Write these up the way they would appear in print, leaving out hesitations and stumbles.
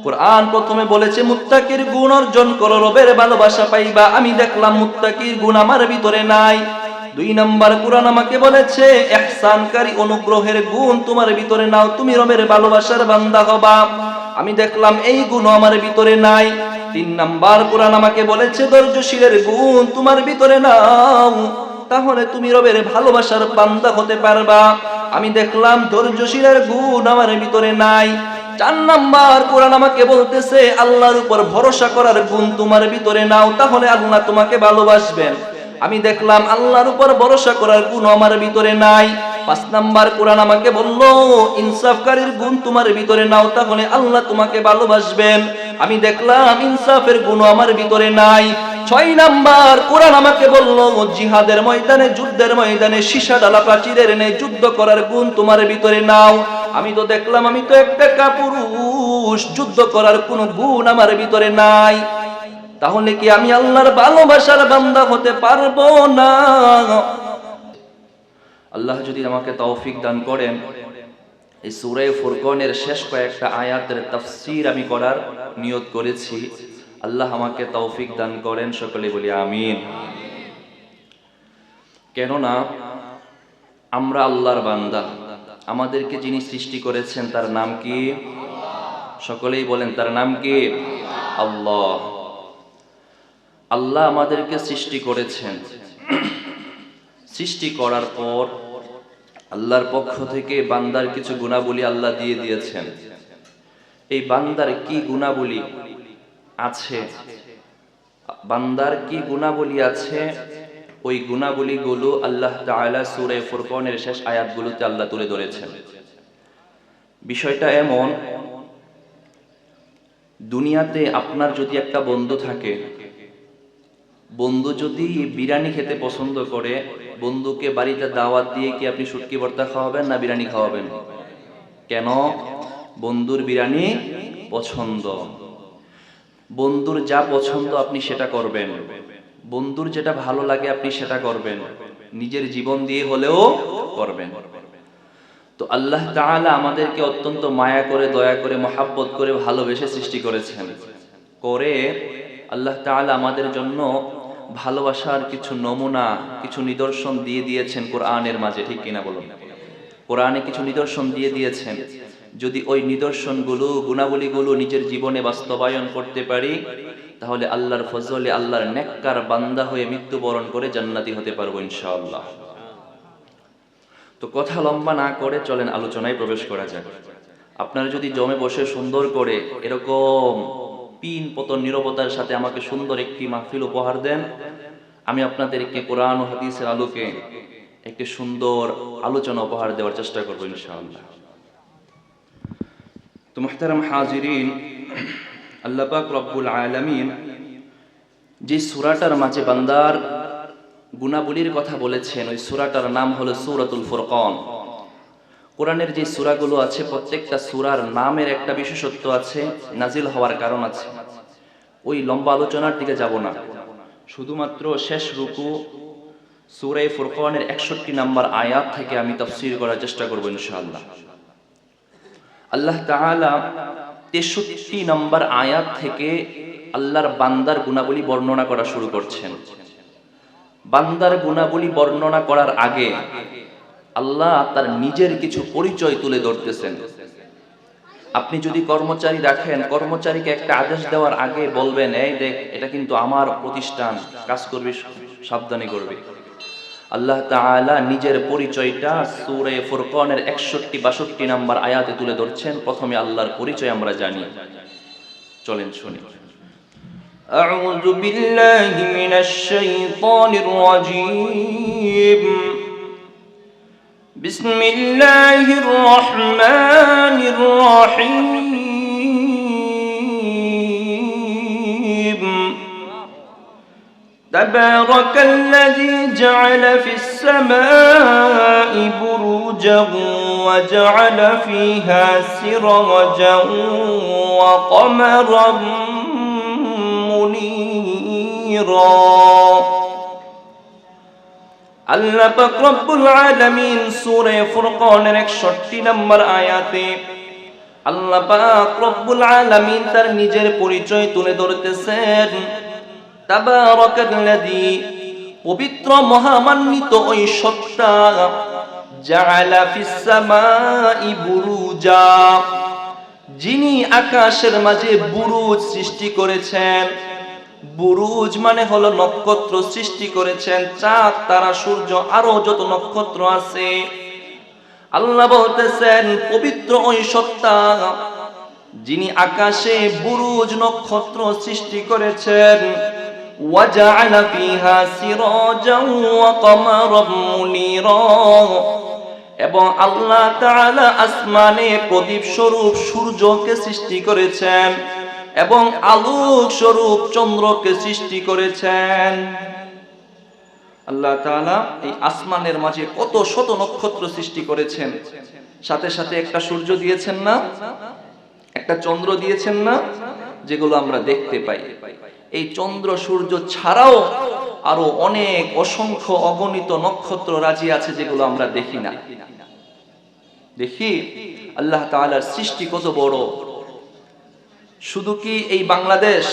কোরআন প্রথমে বলেছে মুত্তাকির গুণ অর্জন করো, রবের ভালোবাসা পাইবা। আমি দেখলাম মুত্তাকির গুণ আমার ভিতরে নাই। 2 নাম্বার কোরআন আমাকে বলেছে ইহসানকারী অনুগ্রহের গুণ তোমার ভিতরে নাও, তুমি রবের ভালোবাসার বান্দা হবা। আমি দেখলাম এই গুণ আমার ভিতরে নাই। 3 নাম্বার কোরআন আমাকে বলেছে ধৈর্যশীলের গুণ তোমার ভিতরে নাও, তাহলে তুমি রবের ভালোবাসার বান্দা হতে পারবা। আমি দেখলাম ধৈর্যশীলের গুণ আমার ভিতরে নাই। 4 নাম্বার কোরআন আমাকে বলতেছে আল্লাহর উপর ভরসা করার গুণ তোমার ভিতরে নাও, তাহলে আল্লাহ তোমাকে ভালোবাসবেন। আমি দেখলাম আল্লাহর উপর ভরসা করার গুণ আমার ভিতরে নাই। 5 নাম্বার কোরআন আমাকে বলল ইনসাফকারীর গুণ তোমার ভিতরে নাও, তাহলে আল্লাহ তোমাকে ভালোবাসবেন। আমি দেখলাম ইনসাফের গুণ আমার ভিতরে নাই। 6 নাম্বার কোরআন আমাকে বলল জিহাদের ময়দানে, যুদ্ধের ময়দানে সীসা ডালা প্রাচীরের ন্যায় যুদ্ধ করার গুণ তোমার ভিতরে নাও। আমি তো দেখলাম আমি তো একটা কাপুরুষ, যুদ্ধ করার কোনো গুণ আমার ভিতরে নাই। তাহলে কি আমি আল্লাহর ভালোবাসার বান্দা হতে পারবো না? আল্লাহ যদি আমাকে তৌফিক দান করেন, এই সূরা ফুরকানের শেষ কয়েকটা আয়াতের তাফসীর আমি করার নিয়ত করেছি। আল্লাহ আমাকে তৌফিক দান করেন, সকলে বলি আমিন। কেননা আমরা আল্লাহর বান্দা, আমাদেরকে যিনি সৃষ্টি করেছেন তার নাম কি? সকলেই বলেন তার নাম কি? আল্লাহ। আল্লাহ আমাদেরকে সৃষ্টি করেছেন। সৃষ্টি করার পর আল্লাহর পক্ষ থেকে বান্দার কিছু গুণাবলী আল্লাহ দিয়ে দিয়েছেন। এই বান্দার কি গুণাবলী আছে, বান্দার কি গুণাবলী আছে, ওই গুণাবলীগুলো আল্লাহ তাআলা সূরা ফুরকানের শেষ আয়াতগুলোতে আল্লাহ তুলে ধরেছেন। বিষয়টা এমন, দুনিয়াতে আপনার যদি একটা বন্ধু থাকে, বন্ধু যদি বিরিয়ানি খেতে পছন্দ করে, বন্ধুকে বাড়িতে দাওয়াত দিয়ে কি আপনি শুটকি ভর্তা খাওয়াবেন না বিরিয়ানি খাওয়াবেন? কেন? বন্ধুর বিরিয়ানি পছন্দ। বন্ধুর যা পছন্দ আপনি সেটা করবেন, বন্ধুর যেটা ভালো লাগে আপনি সেটা করবেন, নিজের জীবন দিয়ে হলেও করবেন। তো আল্লাহ তাআলা আমাদেরকে অত্যন্ত মায়া করে, দয়া করে, মহাব্বত করে, ভালোবেসে সৃষ্টি করেছেন। করে আল্লাহ তাআলা আমাদের জন্য ভালোবাসার কিছু নমুনা, কিছু নিদর্শন দিয়ে দিয়েছেন কোরআনের মাঝে, ঠিক কিনা বলুন? কোরআনে কিছু নিদর্শন দিয়ে দিয়েছেন। যদি ওই নিদর্শনগুলো, গুণাবলীগুলো নিজের জীবনে বাস্তবায়ন করতে পারি, তাহলে আল্লাহর ফজলে আল্লাহর নেককার বান্দা হয়ে মৃত্যুবরণ করে জান্নাতি হতে পারবো ইনশাআল্লাহ। তো কথা লম্বা না করে চলেন আলোচনায় প্রবেশ করা যাক। আপনারা যদি জমে বসে সুন্দর করে এরকম পিন পতন নীরবতার সাথে আমাকে সুন্দর একটি মাহফিল উপহার দেন, আমি আপনাদেরকে কোরআন ও হাদিসের আলোকে একটি সুন্দর আলোচনা উপহার দেওয়ার চেষ্টা করবো ইনশাআল্লাহ। তো মুহতারাম হাজিরিন, আল্লাহ পাক রব্বুল আলামিন যে সূরাটার মাঝে বান্দার গুণাবলীর কথা বলেছেন, ওই সূরাটার নাম হলো সূরাতুল ফুরকান। কোরআনের যে সূরাগুলো আছে, প্রত্যেকটা সূরার নামের একটা বিশেষত্ব আছে, নাজিল হওয়ার কারণ আছে। ওই লম্বা আলোচনার দিকে যাব না, শুধুমাত্র শেষ রুকু সূরা ফুরকানের 61 নম্বর আয়াত থেকে আমি তাফসীর করার চেষ্টা করব ইনশাআল্লাহ। আল্লাহ তাআলা 63 নম্বর আয়াত থেকে আল্লাহর বান্দার গুণাবলী বর্ণনা করা শুরু করছেন। বান্দার গুণাবলী বর্ণনা করার আগে আল্লাহ তার নিজের কিছু পরিচয় তুলে ধরতেছেন। আপনি যদি কর্মচারী রাখেন, কর্মচারীকে একটা আদেশ দেওয়ার আগে বলবেন, এই দেখ এটা কিন্তু আমার প্রতিষ্ঠান, কাজ করবি সাবধানে করবি। আল্লাহ তাআলা নিজের পরিচয়টা সূরা ফুরকানের 61-62 নম্বর আয়াতে তুলে ধরছেন। প্রথমে আল্লাহর পরিচয় আমরা জানি, চলেন শুনি। আউযু বিল্লাহি মিনাশ শাইতানির রাজীম। বিসমিল্লাহির রহমানির রহিম। তাবারাকাল্লাযী জা'আলা ফিস সামাই বুরুজান ওয়া জা'আলা ফীহা সিরাজান ওয়া কমারান মুনীরা। আল্লাহ পাক রব্বুল আলামিন সূরা ফুরকানের 61 নম্বর আয়াতে আল্লাহ পাক রব্বুল আলামিন তার নিজের পরিচয় তুলে ধরতেছেন। তাবারাকাল্লাযী, পবিত্র মহামান্বিত ওই সত্তা, জাআলা ফিস সামাই বুরুজা, যিনি আকাশের মাঝে বুরুজ সৃষ্টি করেছেন। বুরুজ মানে হলো নক্ষত্র সৃষ্টি করেছেন, চাঁদ তারা সূর্য আরো যত নক্ষত্র আছে। আল্লাহ বলতেছেন পবিত্র ওই সত্তা যিনি আকাশে বুরুজ নক্ষত্র সৃষ্টি করেছেন। ওয়াজআলা ফিহা সিরাজান ওয়া কমারাম মুনিরা, এবং আল্লাহ তাআলা আসমানে প্রদীপ স্বরূপ সূর্যকে সৃষ্টি করেছেন এবং আলোক স্বরূপ চন্দ্রকে সৃষ্টি করেছেন। আল্লাহ তাআলা এই আসমানের মাঝে কত শত নক্ষত্র সৃষ্টি করেছেন, সাথে সাথে একটা সূর্য দিয়েছেন না, একটা চন্দ্র দিয়েছেন না, যেগুলো আমরা দেখতে পাই। এই চন্দ্র সূর্য ছাড়াও আরো অনেক অসংখ্য অগণিত নক্ষত্র রাজি আছে যেগুলো আমরা দেখি না। দেখি আল্লাহ তাআলার সৃষ্টি কত বড়। শুধু কি এই বাংলাদেশ,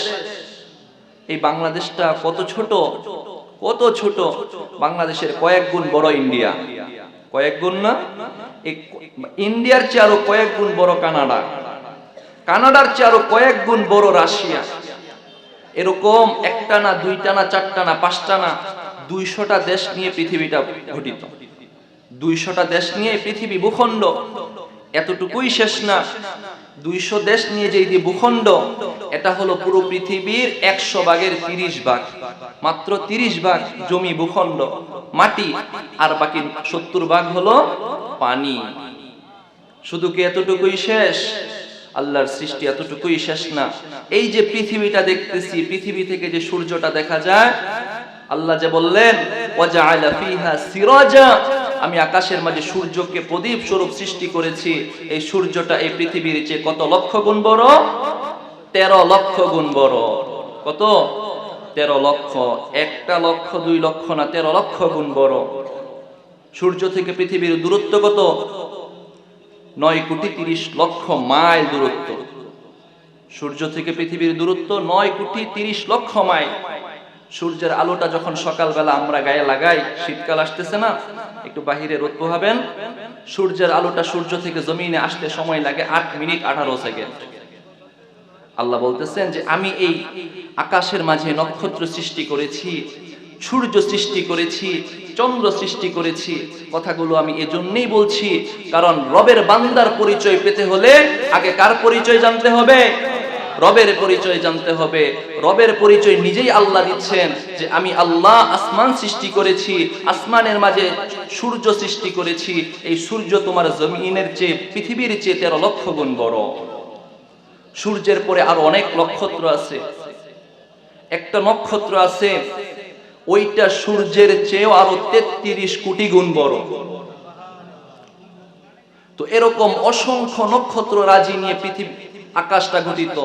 এই বাংলাদেশটা কত ছোট, কত ছোট। বাংলাদেশের কয়েক গুণ বড় ইন্ডিয়া, কয়েক গুণ না, ইন্ডিয়ার চেয়ে আরো কয়েক গুণ বড় কানাডা, কানাডার চেয়ে আরো কয়েক গুণ বড় রাশিয়া। এরকম একটা না, দুইটা না, চারটা না, পাঁচটা না, 200টা দেশ নিয়ে পৃথিবীটা গঠিত। 200টা দেশ নিয়ে পৃথিবী ভূখণ্ড। এতটুকুই শেষ না, 200 দেশ নিয়ে যে ভূখণ্ড, এটা হলো পুরো পৃথিবীর 100 ভাগের 30 ভাগ, মাত্র 30 ভাগ জমি ভূখণ্ড মাটি, আর বাকি 70 ভাগ হলো পানি। শুধু কি এতটুকুই শেষ? আল্লাহর সৃষ্টি এতটুকুই শেষ না। এই যে পৃথিবীটা দেখতেছি, পৃথিবী থেকে যে সূর্যটা দেখা যায়, আল্লাহ যে বললেন ওয়াজআলা ফিহা সিরাজা, আমি আকাশের মাঝে সূর্যকে প্রদীপ স্বরূপ সৃষ্টি করেছি। এই সূর্যটা এই পৃথিবীর চেয়ে কত লক্ষ গুণ বড়? 13 লক্ষ গুণ বড়। কত? 13 লক্ষ। 1 লক্ষ 2 লক্ষ না, 13 লক্ষ গুণ বড়। সূর্য থেকে পৃথিবীর দূরত্ব কত? 9 কোটি 30 লক্ষ মাইল দূরত্ব। সূর্য থেকে পৃথিবীর দূরত্ব 9 কোটি 30 লক্ষ মাইল। সূর্যের আলোটা যখন সকালবেলা আমরা গায়ে লাগাই, শীতকাল আসতেছে না, একটু বাহিরে রোদ পোহাবেন, সূর্যের আলোটা সূর্য থেকে জমিনে আসতে সময় লাগে 8 মিনিট 18 সেকেন্ড। আল্লাহ বলতেছেন যে আমি এই আকাশের মাঝে নক্ষত্র সৃষ্টি করেছি, সূর্য সৃষ্টি করেছি, চন্দ্র সৃষ্টি করেছি। কথাগুলো আমি এজন্যই বলছি, কারণ রবের বান্দার পরিচয় পেতে হলে আগে কার পরিচয় জানতে হবে? রবের পরিচয় জানতে হবে। রবের পরিচয় নিজেই আল্লাহ দিচ্ছেন যে আমি আল্লাহ আসমান সৃষ্টি করেছি, আসমানের মাঝে সূর্য সৃষ্টি করেছি। এই সূর্য তোমার জমিনের চেয়ে, পৃথিবীর চেয়ে 13 লক্ষ গুণ বড়। সূর্যের পরে আরো অনেক নক্ষত্র আছে। একটা নক্ষত্র আছে, ওইটা সূর্যের চেয়েও আরো 33 কোটি গুণ বড়। তো এরকম অসংখ্য নক্ষত্র রাজি নিয়ে পৃথিবী আকাশটা গঠিত।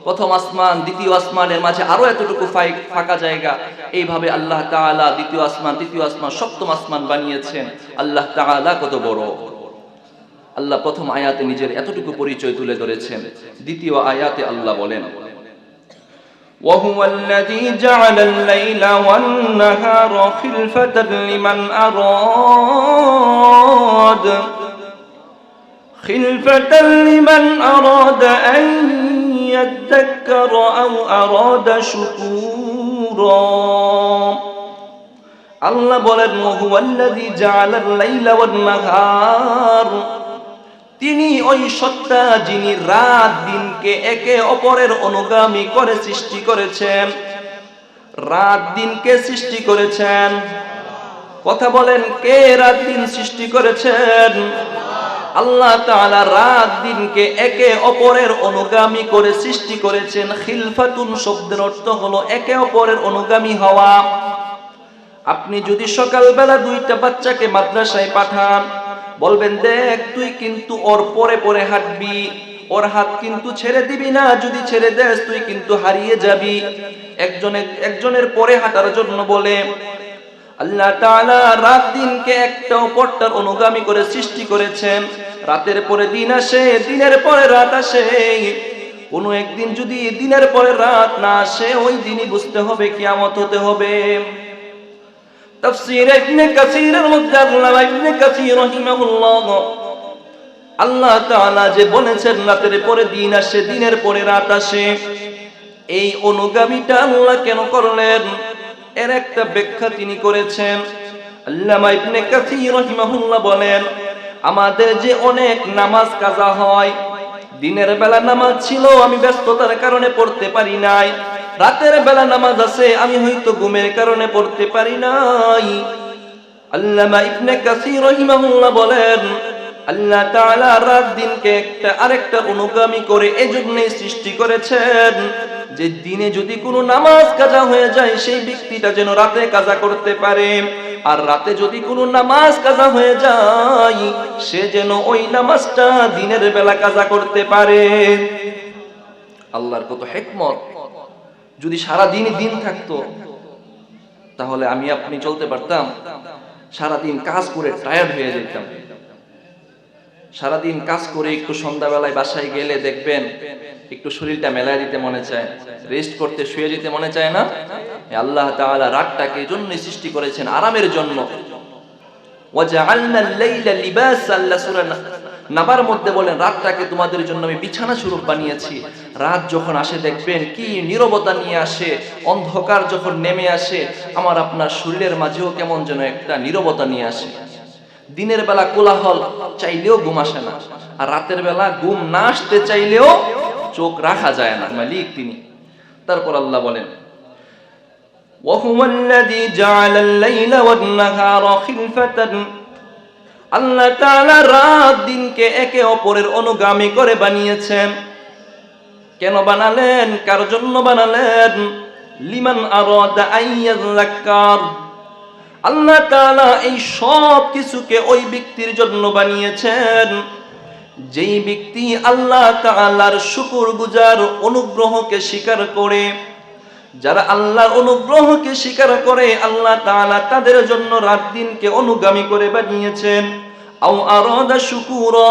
প্রথম আসমান, দ্বিতীয় আসমানের মাঝে আরো এতটুকু ফাঁকা জায়গা। এইভাবে আল্লাহ তাআলা দ্বিতীয় আসমান, তৃতীয় আসমান, সপ্তম আসমান বানিয়েছেন। আল্লাহ তাআলা কত বড়। আল্লাহ প্রথম আয়াতে নিজের এতটুকু পরিচয় তুলে ধরেছেন। দ্বিতীয় আয়াতে আল্লাহ বলেন وَهُوَ الَّذِي جَعَلَ اللَّيْلَ وَالنَّهَارَ خِلْفَةً لِمَنْ أَرَادَ أَنْ يَذَّكَّرَ أَوْ أَرَادَ شُكُورًا। আল্লাহ বলেন وَهُوَ الَّذِي جَعَلَ اللَّيْلَ وَالنَّهَارَ, তিনি ওই সত্তা যিনি রাত দিনকে একে অপরের অনুগামী করে সৃষ্টি করেছেন। রাত দিনকে সৃষ্টি করেছেন। কথা বলেন, কে রাত দিন সৃষ্টি করেছেন? আল্লাহ তাআলা রাত দিনকে একে অপরের অনুগামী করে সৃষ্টি করেছেন। খিলফাতুন শব্দের অর্থ হলো একে অপরের অনুগামী হওয়া। আপনি যদি সকালবেলা 2টা বাচ্চাকে মাদ্রাসায় পাঠান, বলবেন দেখ তুই কিন্তু ওর পরে পরে হাঁটবি, ওর হাত কিন্তু ছেড়ে দিবি না, যদি ছেড়ে দেস তুই কিন্তু হারিয়ে যাবি। একজনের পরে হাঁটার জন্য বলে, আল্লাহ তাআলা রাত দিনকে একটা অপরটার অনুগামী করে সৃষ্টি করেছেন। রাতের পরে দিন আসে, দিনের পরে রাত আসে। কোনো একদিন যদি দিনের পরে রাত না আসে, ওই দিনই বুঝতে হবে কিয়ামত হতে হবে। তাফসীর ইবনে কাসীরের মধ্যে আল্লামা ইবনে কাসীর রাহিমাহুল্লাহ আল্লাহ তাআলা যে বলেছেন রাতের পরে দিন আসে, দিনের পরে রাত আসে, এই অনুগামীটা আল্লাহ কেন করলেন এর একটা ব্যাখ্যা তিনি করেছেন। আল্লামা ইবনে কাসীর রাহিমাহুল্লাহ বলেন, আমাদের যে অনেক নামাজ কাজা হয়, দিনের বেলা নামাজ ছিল আমি ব্যস্ততার কারণে পড়তে পারি নাই, রাতের বেলা নামাজ আছে আমি হয়তো ঘুমের কারণে পড়তে পারি নাই। আল্লামা ইবনে কাসীর রাহিমাহুল্লাহ বলেন, আল্লাহ তাআলা রাত দিনকে একটা আরেকটা অনুগামী করে এজন্যই সৃষ্টি করেছেন যে দিনে যদি কোনো নামাজ কাজা হয়ে যায় সেই ব্যক্তিটা যেন রাতে কাজা করতে পারে, আর রাতে যদি কোনো নামাজ কাজা হয়ে যায় সে যেন ওই নামাজটা দিনের বেলা কাজা করতে পারে। আল্লাহর কত হিকমত! যদি সারা দিনই দিন থাকতো তাহলে আমি আপনি চলতে পারতাম? সারাদিন কাজ করে টায়ার্ড হয়ে যেতাম। সারাদিন কাজ করে একটু সন্ধ্যাবেলায় বাসায় গেলে দেখবেন একটু শরীরটা মেলায় দিতে মনে চায়, রেস্ট করতে শুয়ে যেতে মনে চায় না? আল্লাহ তাআলা রাতটাকে এজন্যই সৃষ্টি করেছেন আরামের জন্য। ওয়াজআলনাল লাইলা লিবাসা, আল্লাহ সূরা নাবার মধ্যে বলেন রাতটাকে তোমাদের জন্য আমি বিছানা স্বরূপ বানিয়েছি। রাত যখন আসে দেখবেন কি নীরবতা নিয়ে আসে, অন্ধকার যখন নেমে আসে আমার আপনার শরীরের মাঝেও কেমন যেন একটা নীরবতা নিয়ে আসে। দিনের বেলা কোলাহল চাইলেও ঘুম আসে না, আর রাতের বেলা ঘুম না আসতে চাইলেও চোখ রাখা যায় না, মালিক তিনি। তারপর আল্লাহ বলেন, ওয়াহুয়াল্লাযী জাআলাল লাইলা ওয়ান নাহারা খিলফাতান, আল্লাহ তাআলা রাত দিনকে একে অপরের অনুগামী করে বানিয়েছেন। কেন বানালেন? কার জন্য বানালেন? লিমান আরাদা আইয়াযাক্কার, আল্লাহ তাআলা এই সব কিছুকে ওই ব্যক্তির জন্য বানিয়েছেন যেই ব্যক্তি আল্লাহ তাআলার শুকরগুজার, অনুগ্রহকে স্বীকার করে। যারা আল্লাহর অনুগ্রহকে স্বীকার করে আল্লাহ তাআলা তাদের জন্য রাত দিনকে অনুগামী করে বানিয়েছেন। আও আরাদা শুকুরা,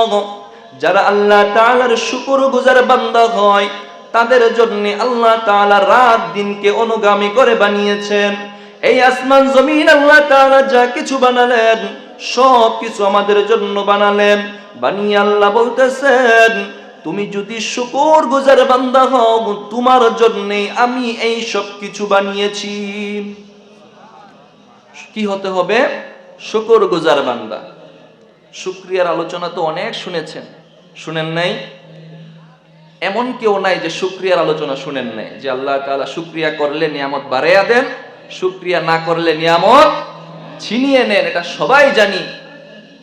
যারা আল্লাহ তাআলার শুকরগুজার বান্দা হয় তাদের জন্য আল্লাহ তাআলা রাত দিনকে অনুগামী করে বানিয়েছেন। এই আসমান জমিন আল্লাহ তাআলা যা কিছু বানালেন সব কিছু আমাদের জন্য বানালেন। বানিয়ে আল্লাহ বলতেছেন, তুমি যদি শুকরগুজার বান্দা হও তোমার জন্য আমি এই সব কিছু বানিয়েছি। কি হতে হবে? শুকরগুজার বান্দা। শুকরিয়ার আলোচনা তো অনেক শুনেছেন, শুনেন নাই? এমন কেউ নাই যে শুকরিয়ার আলোচনা শুনেন নাই, যে আল্লাহ তাআলা শুকরিয়া করলে নিয়ামত বাড়াইয়া দেন, শুকরিয়া না করলে নিয়ামত ছিনিয়ে নেন। এটা সবাই জানি,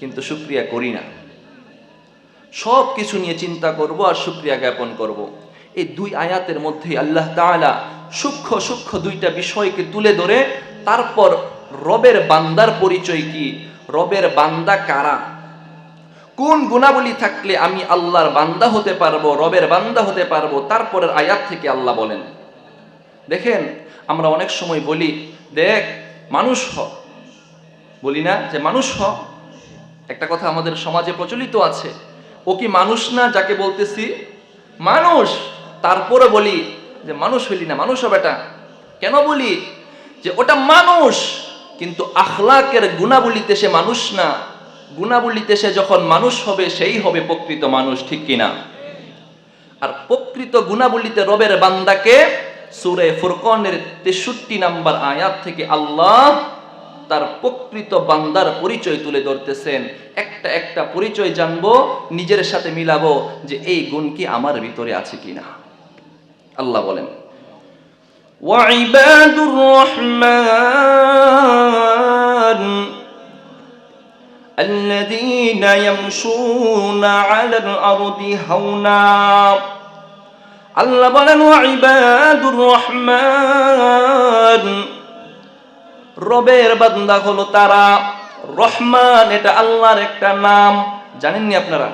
কিন্তু শুকরিয়া করি না। সব কিছু নিয়ে চিন্তা করব আর শুকরিয়া জ্ঞাপন করব। এই দুই আয়াতের মধ্যে আল্লাহ তাআলা সূক্ষ্ম সূক্ষ্ম দুইটা বিষয়কে তুলে ধরে তারপর রবের বান্দার পরিচয় কি, রবের বান্দা কারা, কোন গুণাবলী থাকলে আমি আল্লাহর বান্দা হতে পারবো, রবের বান্দা হতে পারবো, তারপরের আয়াত থেকে আল্লাহ বলেন। দেখেন আমরা অনেক সময় বলি দেখ মানুষ হ, বলি না যে মানুষ হ? একটা কথা আমাদের সমাজে প্রচলিত আছে, ও কি মানুষ না যাকে বলতেছি? মানুষ। তারপরে বলি যে মানুষ হইলি না, মানুষ হ বেটা। কেন বলি যে ওটা মানুষ, কিন্তু আখলাকের গুণাবলীতে সে মানুষ না। গুণাবলীতে সে যখন মানুষ হবে সেই হবে প্রকৃত মানুষ, ঠিক কিনা? আর প্রকৃত গুণাবলীতে রবের বান্দাকে সূরা ফুরকানের 63 নম্বর আয়াত থেকে আল্লাহ তার প্রকৃত বান্দার পরিচয় তুলে ধরতেছেন। একটা একটা পরিচয় জানবো, নিজের সাথে মিলাবো যে এই গুণ কি আমার ভিতরে আছে কিনা। আল্লাহ বলেন, ওয়াইবাদুর রহমান আল্লাযীনা ইয়ামশুনা আলাল আরদি হাওনা। আল্লাহ বলেন ওয়াইবাদুর রহমান, রবের বান্দা হলো তারা। রহমান এটা আল্লাহর একটা নাম, জানেননি আপনারা?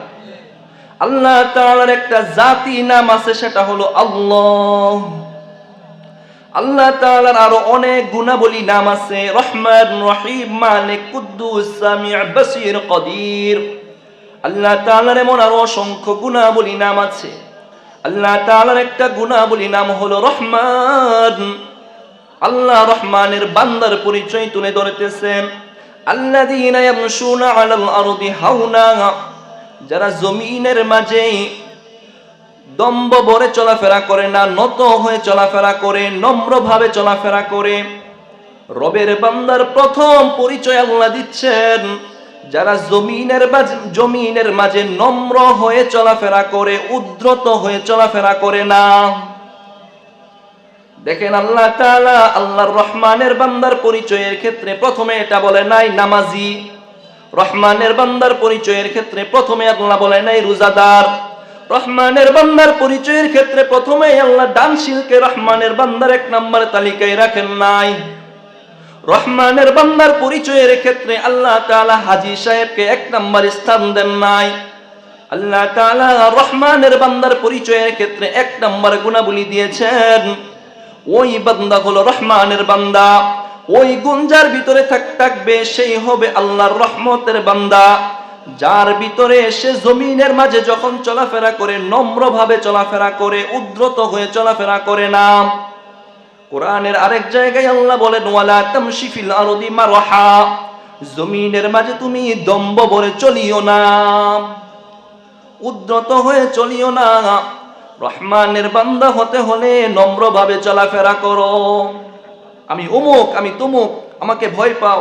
আল্লাহ তাআলার একটা জাতি নাম আছে, সেটা হলো আল্লাহ। আল্লাহ তাআলার আরো অনেক গুণাবলী নাম আছে, রহমান, রহিম, মালিক, কুদ্দুস, সামি', বাসীর, কদির। আল্লাহ তাআলার এমন আরো অসংখ্য গুণাবলী নাম আছে। আল্লাহ তাআলার একটা গুণাবলী নাম হলো রহমান। আল্লাহ রহমানের বান্দার পরিচয় তুলে ধরতেছেন, আল্লাযীনা ইয়ামশুনা আলাল আরদি হাওনা, যারা জমিনের মাঝে দম্ভ ভরে চলাফেরা করে না, নত হয়ে চলাফেরা করে, নম্রভাবে চলাফেরা করে। রবের বান্দার প্রথম পরিচয় আল্লাহ দিচ্ছেন, যারা জমিনের মাঝে নম্র হয়ে চলাফেরা করে, উদ্ধত হয়ে চলাফেরা করে না। দেখেন আল্লাহ তাআলা আল্লাহর রহমানের বান্দার পরিচয়ের ক্ষেত্রে প্রথমে এটা বলে নাই নামাজি, রহমানের বান্দার পরিচয়ের ক্ষেত্রে প্রথমে আল্লাহ বলে নাই রোজাদার, রহমানের বান্দার পরিচয়ের ক্ষেত্রে প্রথমে আল্লাহ দানশীলকে রহমানের বান্দার এক নম্বর তালিকায় রাখেন নাই। রহমানের বান্দার পরিচয়ের ক্ষেত্রে আল্লাহ তাআলা হাজী সাহেবকে এক নম্বর স্থান দেন নাই। আল্লাহ তাআলা রহমানের বান্দার পরিচয়ের ক্ষেত্রে এক নম্বর গুণাবলী দিয়েছেন, ওই বান্দা হলো রহমানের বান্দা, ওই গুণ যার ভিতরে থাকবে সেই হবে আল্লাহর রহমতের বান্দা, যার ভিতরে সে জমিনের মাঝে যখন চলাফেরা করে নম্রভাবে চলাফেরা করে, উদ্ধত হয়ে চলাফেরা করে না। কোরআনের আরেক জায়গায় আল্লাহ বলেন, ওয়ালা তামশি ফিল আরদি মারহা, জমিনের মাঝে তুমি দম্ভ ভরে চলিও না, উদ্ধত হয়ে চলিও না। রহমানের বান্দা হতে হলে নম্রভাবে চলাফেরা করো। আমি অমুক, আমি তমুক, আমাকে ভয় পাও,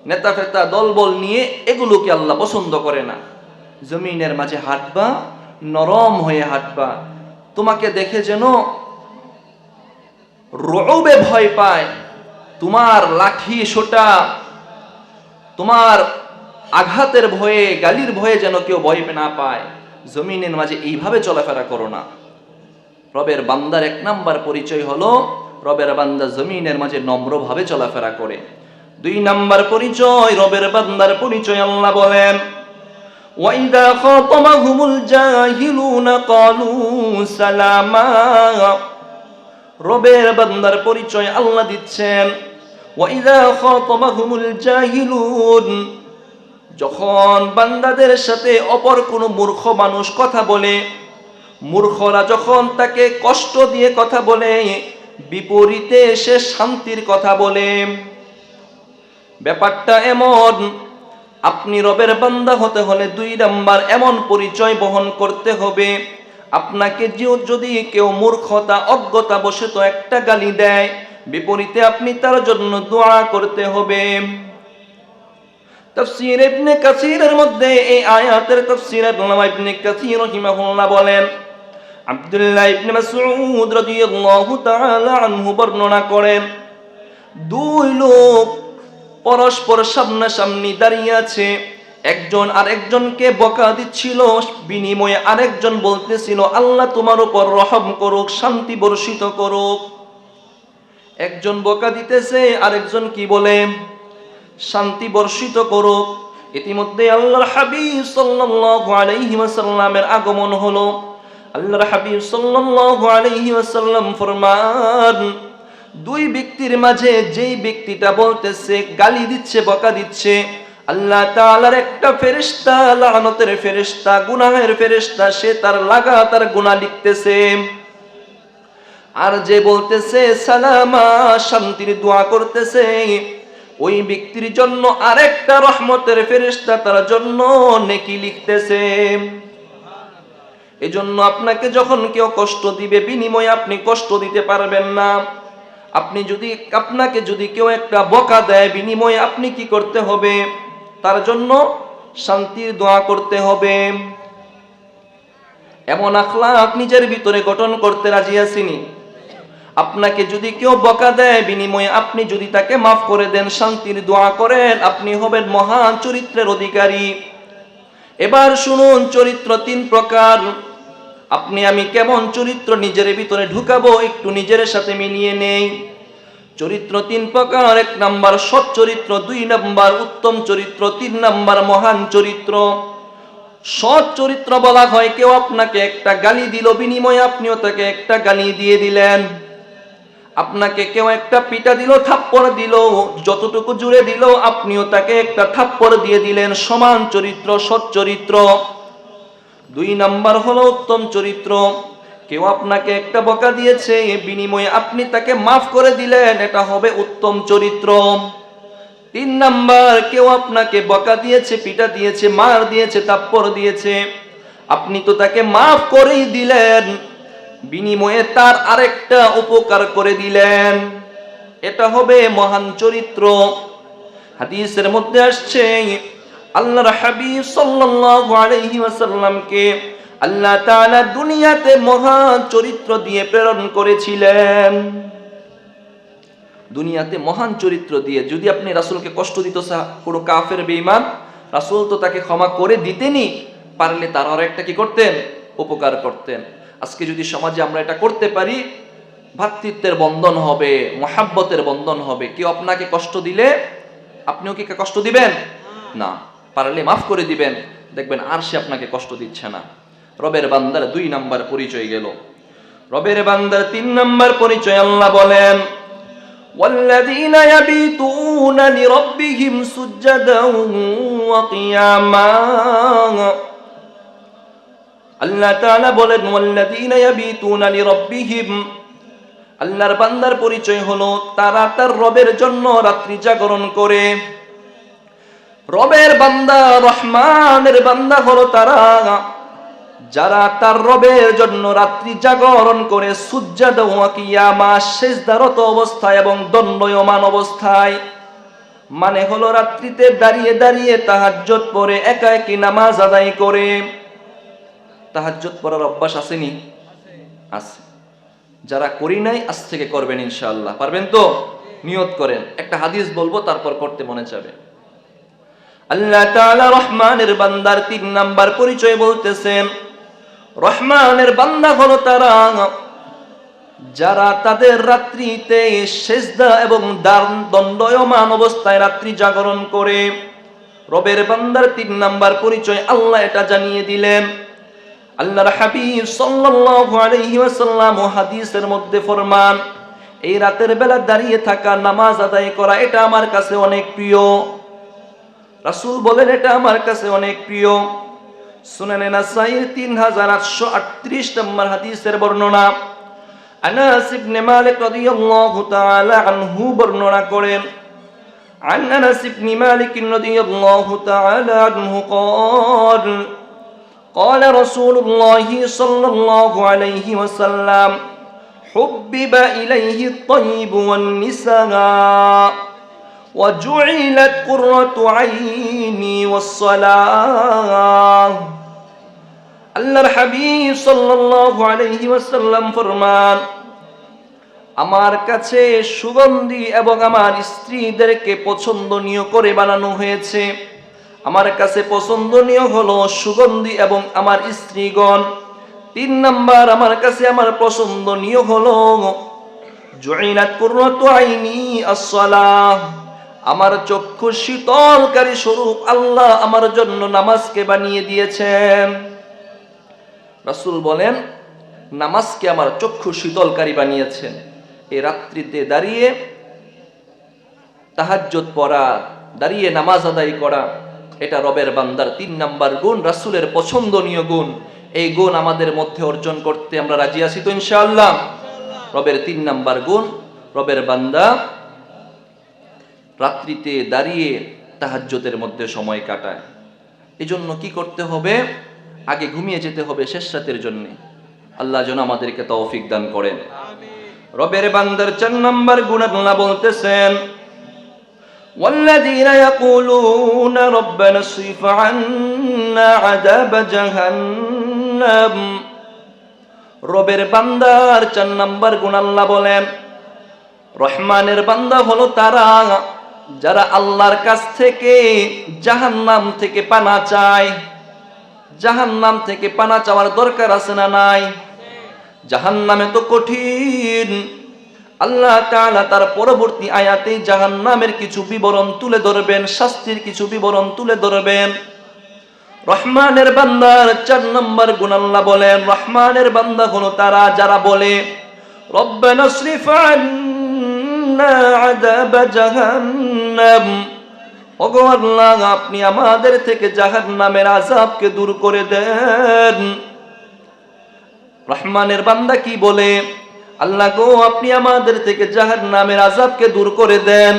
নেতা ফেতা দলবল নিয়ে, এগুলোকে আল্লাহ পছন্দ করে না। জমিনের মাঝে হাঁটবা, নরম হয়ে হাঁটবা, তোমাকে দেখে যেন রুউবে ভয় পায়, তোমার লাঠি সোটা, তোমার আঘাতের ভয়ে, গালির ভয়ে যেন কেউ ভয় না পায়। জমিনের মাঝে এইভাবে চলাফেরা করো না। রবের বান্দার এক নাম্বার পরিচয় হলো রবের বান্দা জমিনের মাঝে নম্রভাবে চলাফেরা করে। দুই নাম্বার পরিচয়, রবের বান্দার পরিচয় আল্লাহ বলেন, ওয়াইদা খাতামাহুমুল জাহিলুনা ক্বালু সালামা, রবের বান্দার পরিচয় আল্লাহ দিচ্ছেন, ওয়াইদা খাতামাহুমুল জাহিলুন, যখন বান্দাদের সাথে অপর কোন মূর্খ মানুষ কথা বলে, মূর্খরা যখন তাকে কষ্ট দিয়ে কথা বলে, বিপরীতে সে শান্তির কথা বলে। ব্যাপারটা এমন, আপনি রবের বান্দা হতে হলে দুই নাম্বার এমন পরিচয় বহন করতে হবে, আপনাকে যদি কেউ মূর্খতা অজ্ঞতা বশত একটা গালি দেয়, বিপরীতে আপনি তার জন্য দোয়া করতে হবে। তাফসীর ইবনে কাসীরের মধ্যে এই আয়াতের তাফসীর আল্লামা ইবনে কাসীর রাহিমাহুল্লাহ বলেন, আব্দুল্লাহ ইবনে মাসউদ রাদিয়াল্লাহু তাআলা আনহু বর্ণনা করেন, দুই লোক পরস্পর সামনাসামনি দাঁড়িয়ে আছে, একজন আরেকজনকে বকা দিচ্ছিল, বিনিময়ে আরেকজন বলতেছিল আল্লাহ তোমার উপর রহম করুক, শান্তি বর্ষিত করুক। একজন বকা দিতেছে, আরেকজন কি বলে? শান্তি বর্ষিত করুক। ইতিমধ্যে আল্লাহর হাবিব সাল্লাল্লাহু আলাইহি ওয়াসাল্লামের আগমন হলো। আল্লাহর হাবিব সাল্লাল্লাহু আলাইহি ওয়াসাল্লাম ফরমান, দুই ব্যক্তির মাঝে যেই ব্যক্তিটা বলতেছে, গালি দিচ্ছে, বকা দিচ্ছে, আল্লাহ তাআলার একটা ফেরেশতা, লানতের ফেরেশতা, গুনাহের ফেরেশতা, সে তার লাগাতার গুনাহ লিখতেছে। আর যে বলতেছে সালামা, শান্তির দোয়া করতেছে, ওই ব্যক্তির জন্য আরেকটা রহমতের ফেরেশতা তার জন্য নেকি লিখতেছে। এজন্য আপনাকে যখন কেউ কষ্ট দিবে, বিনিময়ে আপনি কষ্ট দিতে পারবেন না। আপনাকে যদি কেউ একটা বকা দেয়, বিনিময়ে আপনি কি করতে হবে? তার জন্য শান্তির দোয়া করতে হবে। এমন আখলাক নিজের ভিতরে গঠন করতে রাজি আছেনি? আপনাকে যদি কেউ বকা দেয়, বিনিময়ে আপনি যদি তাকে মাফ করে দেন, শান্তির দোয়া করেন, আপনি হবেন মহান চরিত্রের অধিকারী। এবার শুনুন, চরিত্র তিন প্রকার। আপনি আমি কেমন চরিত্র নিজের ভিতরে ঢুকাবো, একটু নিজের সাথে মিলিয়ে নেই। চরিত্র তিন প্রকার। এক নাম্বার সৎ চরিত্র, দুই নাম্বার উত্তম চরিত্র, তিন নাম্বার মহান চরিত্র। সৎ চরিত্র বলা হয় কেউ আপনাকে একটা গালি দিল, বিনিময়ে আপনিও তাকে একটা গালি দিয়ে দিলেন। আপনাকে কেউ একটা পিটা দিল, থাপ্পড় দিল, যতটুকু জুড়ে দিল আপনিও তাকে একটা থাপ্পড় দিয়ে দিলেন। সমান চরিত্র, সৎ চরিত্র। 2 নাম্বার হলো উত্তম চরিত্র। কেউ আপনাকে একটা বকা দিয়েছে, বিনিময়ে আপনি তাকে মাফ করে দিলেন, এটা হবে উত্তম চরিত্র। 3 নাম্বার, কেউ আপনাকে বকা দিয়েছে, পিটা দিয়েছে, মার দিয়েছে, থাপ্পড় দিয়েছে, আপনি তো তাকে মাফ করেই দিলেন, বিনিময়ে তার আরেকটা উপকার করে দিলেন, এটা হবে মহান চরিত্র। হাদিসের মধ্যে আসছে আল্লাহর হাবিব সাল্লাল্লাহু আলাইহি ওয়াসাল্লামকে আল্লাহ তাআলা দুনিয়াতে মহান চরিত্র দিয়ে প্রেরণ করেছিলেন। দুনিয়াতে মহান চরিত্র দিয়ে। যদি আপনি রাসূলকে কষ্ট দিত কোনো কাফের বেঈমান, রাসূল তো তাকে ক্ষমা করে দিতেনই, পারলে তার আর একটা কি করতেন? উপকার করতেন। আজকে যদি সমাজে আমরা এটা করতে পারি, ভ্রাতৃত্বের বন্ধন হবে, মহাব্বতের বন্ধন হবে। কেউ আপনাকে কষ্ট দিলে আপনিও কি কষ্ট দিবেন না, পারলে মাফ করে দিবেন, দেখবেন আর সে আপনাকে কষ্ট দিচ্ছে না। রবের বান্দার 2 নাম্বার পরিচয় গেল। রবের বান্দার 3 নাম্বার পরিচয় আল্লাহ বলেন والذين يبيتون لربهم سجدا وقياما। আল্লাহ তাআলা বলেন والذين يبيتون لربهم, আল্লাহর বান্দার পরিচয় হলো তারা তার রবের জন্য রাত্রি জাগরণ করে। রবের বান্দা, রহমানের বান্দা হলো তারা যারা তার রবের জন্য রাত্রি জাগরণ করে, সুজদা ওয়া কিয়ামা, সিজদারত অবস্থায় এবং দণ্ডায়মান অবস্থায়। মানে হলো রাত্রিতে দাঁড়িয়ে দাঁড়িয়ে তাহাজ্জুদ পড়ে, একা একই নামাজ আদায় করে। তাহাজ্জুদ পড়ার অভ্যাস আসেনি? আছে। যারা করি নাই আজ থেকে করবেন ইনশাআল্লাহ। পারবেন তো? নিয়ত করেন। একটা হাদিস বলবো, তারপর করতে মনে যাবে। আল্লাহ তাআলা রহমানের বান্দার 3 নাম্বার পরিচয় বলতেছেন, রহমানের বান্দা হলো তারা যারা তাদের রাত্রিতে সিজদা এবং দণ্ডায়মান অবস্থায় রাত্রি জাগরণ করে। রবের বান্দার 3 নাম্বার পরিচয় আল্লাহ এটা জানিয়ে দিলেন। আল্লাহর হাবিব সাল্লাল্লাহু আলাইহি ওয়াসাল্লাম হাদিসের মধ্যে ফরমান, এই রাতের বেলা দাঁড়িয়ে থাকা, নামাজ আদায় করা, এটা আমার কাছে অনেক প্রিয়। রাসূল বলেন এটা আমার কাছে অনেক প্রিয়। সুনানে নাসাঈর 3838 নম্বর হাদিসের বর্ণনা। আনাস ইবনে মালিক রাদিয়াল্লাহু তাআলা আনহু বর্ণনা করেন, عن أنس بن مالك رضي الله تعالى عنه قال قال رسول الله صلى الله عليه وسلم حبب إليه الطيب والنساء وجعلت قرة عيني والصلاة। আল্লাহর হাবিব সাল্লাল্লাহু আলাইহি ওয়াসাল্লাম ফরমান, আমার কাছে সুগন্ধি এবং আমার স্ত্রীদেরকে পছন্দনীয় করে বানানো হয়েছে। আমার কাছে পছন্দনীয় হলো সুগন্ধি এবং আমার স্ত্রীগণ। 3 নাম্বার, আমার কাছে আমার পছন্দনীয় হলো জুইলাত কুররাতু আইনি আস-সালাহ, আমার চক্ষু শীতলকারী স্বরূপ আল্লাহ আমার জন্য নামাজকে বানিয়ে দিয়েছেন। রাসূল বলেন নামাজকে আমার চক্ষু শীতলকারী বানিয়েছেন। এই রাত্রিতে দাঁড়িয়ে তাহাজ্জুদ পড়া, দাঁড়িয়ে নামাজ আদায় করা, এটা রবের বান্দার 3 নাম্বার গুণ, রাসূলের পছন্দনীয় গুণ। এই গুণ আমাদের মধ্যে অর্জন করতে আমরা রাজি আছি তো ইনশাআল্লাহ? রবের 3 নাম্বার গুণ, রবের বান্দা রাত্রিতে দাঁড়িয়ে তাহাজ্জুদের মধ্যে সময় কাটায়। এজন্য কি করতে হবে? আগে ঘুমিয়ে যেতে হবে শেষ রাতের জন্য। আল্লাহ যেন আমাদেরকে তৌফিক দান করেন। রবের বান্দার 4 নাম্বার গুণ আল্লাহ বলতেছেন, والذين يقولون ربنا اصرف عنا عذاب جهنم। রবের বান্দার 4 নাম্বার গুণ আল্লাহ বলেন, রহমানের বান্দা হলো তারা যারা আল্লাহর কাছ থেকে জাহান্নাম থেকে পানা চায়। জাহান্নাম থেকে পানা চাওয়ার দরকার আছে না নাই? জাহান্নামে তো কঠিন। আল্লাহ তাআলা তার পরবর্তী আয়াতে জাহান্নামের কিছু বিবরণ তুলে ধরবেন, শাস্তির কিছু বিবরণ তুলে ধরবেন। রহমানের বান্দার 4 নম্বর গুণ আল্লাহ বলেন, রহমানের বান্দা হলো তারা যারা বলে রব্বানা ইসরিফ আন্না আযাব জাহান্নাম, ওগো আল্লাহ আপনি আমাদের থেকে জাহান্নামের আযাবকে দূর করে দেন। রহমানের বান্দা কি বলে, আল্লাহ গো আপনি আমাদের থেকে জাহান্নামের আযাবকে দূর করে দেন।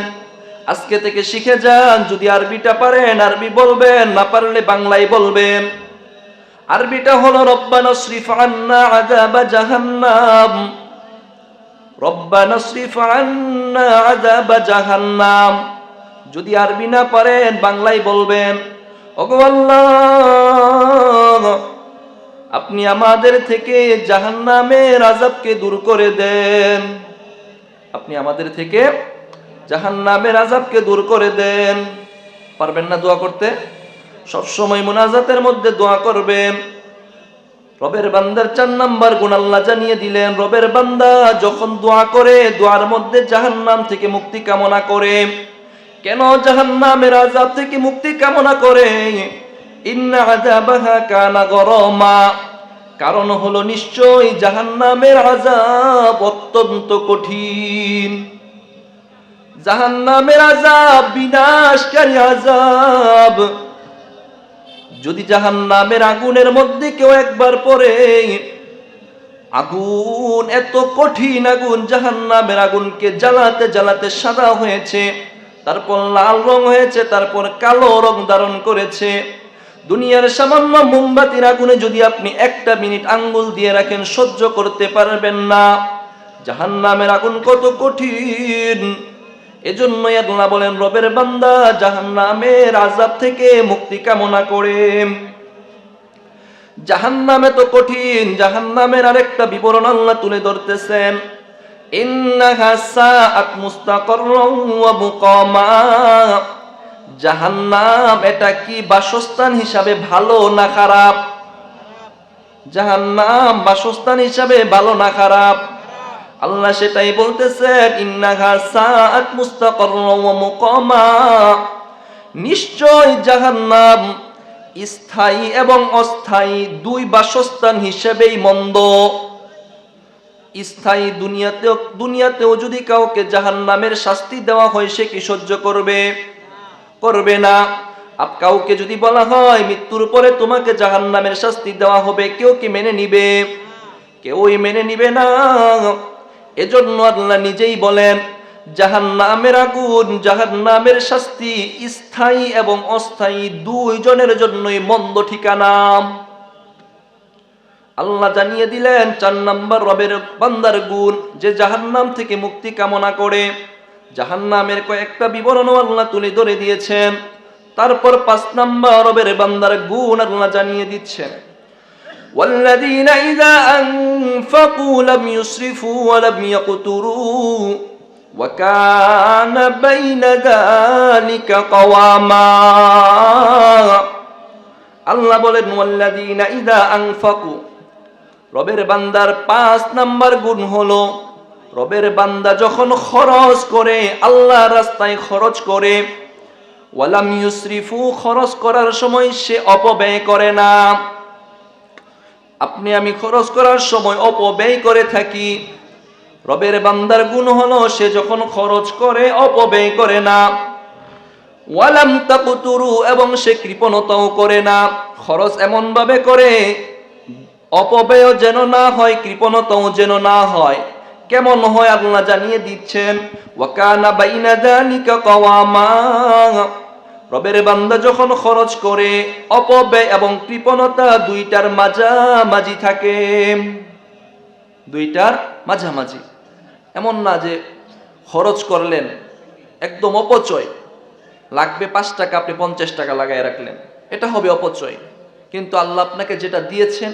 আজকে থেকে শিখে যান, যদি আরবিটা পারেন আরবি বলবেন, না পারলে বাংলায় বলবেন। আরবিটা হলো রব্বানা ইসরিফ আন্না আযাব জাহান্নাম, রব্বানা ইসরিফ আন্না আযাব জাহান্নাম। যদি আরবি না পারেন বাংলায় বলবেন, ওগো আল্লাহ আপনি আমাদের থেকে জাহান্নামের আযাবকে দূর করে দেন, আপনি আমাদের থেকে জাহান্নামের আযাবকে দূর করে দেন। পারবেন না দোয়া করতে? সবসময় মুনাজাতের মধ্যে দোয়া করবেন। রবের বান্দার 4 নাম্বার গুণ আল্লাহ জানিয়ে দিলেন, রবের বান্দা যখন দোয়া করে দোয়ার মধ্যে জাহান্নাম থেকে মুক্তি কামনা করে। কেন জাহান্নামের আযাব থেকে মুক্তি কামনা করে? ইন্না আযাবাহা কানা গরামা, কারণ হলো নিশ্চয়ই জাহান্নামের আযাব অত্যন্ত কঠিন। জাহান্নামের আযাব বিনাশকারী আযাব। যদি জাহান্নামের আগুনের মধ্যে কেউ একবার পড়ে, আগুন এত কঠিন আগুন, জাহান্নামের আগুনকে জ্বালাতে জ্বালাতে সাদা হয়েছে, তারপর লাল রং হয়েছে, তারপর কালো রং ধারণ করেছে। দুনিয়ার সামান্য মোমবাতির আগুনে যদি আপনি 1 মিনিট আঙ্গুল দিয়ে রাখেন সহ্য করতে পারবেন না। জাহান্নামের আগুন কত কঠিন। এজন্যই আল্লাহ বলেন, রবের বান্দা জাহান্নামের আযাব থেকে মুক্তি কামনা করে। জাহান্নামে তো কঠিন, জাহান্নামের আরেকটা বিবরণ আল্লাহ তুলে ধরতেছেন, ইন্নাহা সাআত মুস্তাকাররান ওয়া মুকামা। জাহান্নাম এটা কি বাসস্থান হিসাবে ভালো না খারাপ? জাহান্নাম বাসস্থান হিসাবে ভালো না খারাপ? আল্লাহ সেটাই বলতেছেন, ইন্নাহা সাআত মুস্তাকাররান ওয়া মুকামা। নিশ্চয় জাহান্নাম স্থায়ী এবং অস্থায়ী 2 বাসস্থান হিসেবেই মন্দ। স্থায়ী দুনিয়াতেও যদি কাউকে জাহান্নামের শাস্তি দেওয়া হয় সে কি সহ্য করবে? করবে না। কাউকে যদি বলা হয় মৃত্যুর পরে তোমাকে জাহান্নামের শাস্তি দেওয়া হবে, কেউ কি মেনে নিবে? কেউই মেনে নিবে না। এজন্য আল্লাহ নিজেই বলেন, জাহান্নামের আগুন, জাহান্নামের শাস্তি স্থায়ী এবং অস্থায়ী 2 জনের জন্যই মন্দ ঠিকানা। আল্লাহ জানিয়ে দিলেন 4 নাম্বার রবের বান্দার গুণ, যে জাহান্নাম থেকে মুক্তি কামনা করে। জাহান্নামের কয়েকটা বিবরণও আল্লাহ তুলে ধরে দিয়েছেন। তারপর 5 নাম্বার রবের বান্দার গুণ আল্লাহ জানিয়ে দিচ্ছেন, ওয়াল্লাযীনা ইযা আনফাকু লাম ইউসরিফু ওয়া লাম ইয়াকতুরু ওয়া কানা বাইনা যালিকা কাওয়ামা। আল্লাহ বলেন, ওয়াল্লাযীনা ইযা আনফাকু, রবের বান্দার 5 নাম্বার গুণ হলো, রবের বান্দা যখন খরচ করে, আল্লাহর রাস্তায় খরচ করে, ওয়ালাম ইউসরিফু, খরচ করার সময় সে অপব্যয় করে না। আপনি আমি খরচ করার সময় অপব্যয় করে থাকি। রবের বান্দার গুণ হলো সে যখন খরচ করে অপব্যয় করে না। ওয়ালাম তাকতুরু, এবং সে কৃপণতাও করে না। খরচ এমন ভাবে করে অপব্যয় যেন না হয়, কৃপণতাও যেন না হয়। কেমন হয় আল্লাহ জানিয়ে দিচ্ছেন, ওয়া কানা বাইনা যালিকা কাওয়ামা। রবের বান্দা যখন খরচ করে, অপব্যয় এবং কৃপণতা 2টার মাঝামাঝি থাকে। 2টার মাঝামাঝি। এমন না যে খরচ করলেন একদম অপচয়, লাগবে 5 টাকা আপনি 50 টাকা লাগায় রাখলেন, এটা হবে অপচয়। কিন্তু আল্লাহ আপনাকে যেটা দিয়েছেন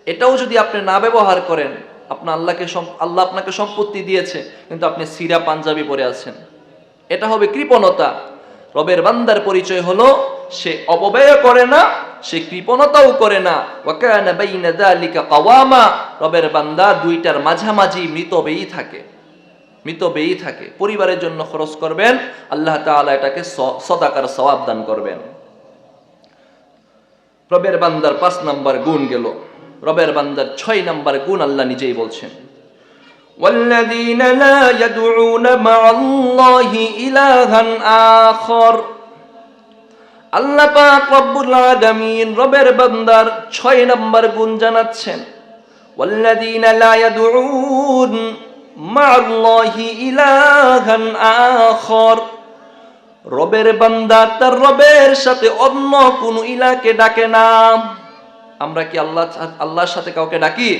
এটাও যদি আপনি না ব্যবহার করেন, আল্লাহ আপনাকে সম্পত্তি দিয়েছে কিন্তু আপনি সিরা পাঞ্জাবি পরে আছেন, এটা হবে কৃপণতা। রবের বান্দার পরিচয় হলো সে অপব্যয় করে না, সে কৃপণতাও করে না। ওয়া কানা বাইনা যালিকা কাওয়ামা, রবের বান্দা 2টার মাঝামাঝি মৃতব্যয়ী থাকে। পরিবারের জন্য খরচ করবেন, আল্লাহ তাআলা এটাকে সদাকার সওয়াব দান করবেন। রবের বান্দার 5 নাম্বার গুণ গেল। রবের বান্দার 6 নাম্বার গুণ আল্লাহ নিজেই বলছেন, والذين لا يدعون مع الله إلها آخر আল্লাহ পাক রব্বুল আলামিন রবের বান্দার 6 নম্বর গুণ জানাচ্ছেন والذين لا يدعون مع الله إلها آخر রবের বান্দা তার রবের সাথে অন্য কোন ইলাকে ডাকে না। আমরা কি আল্লাহর সাথে কাউকে ডাকি?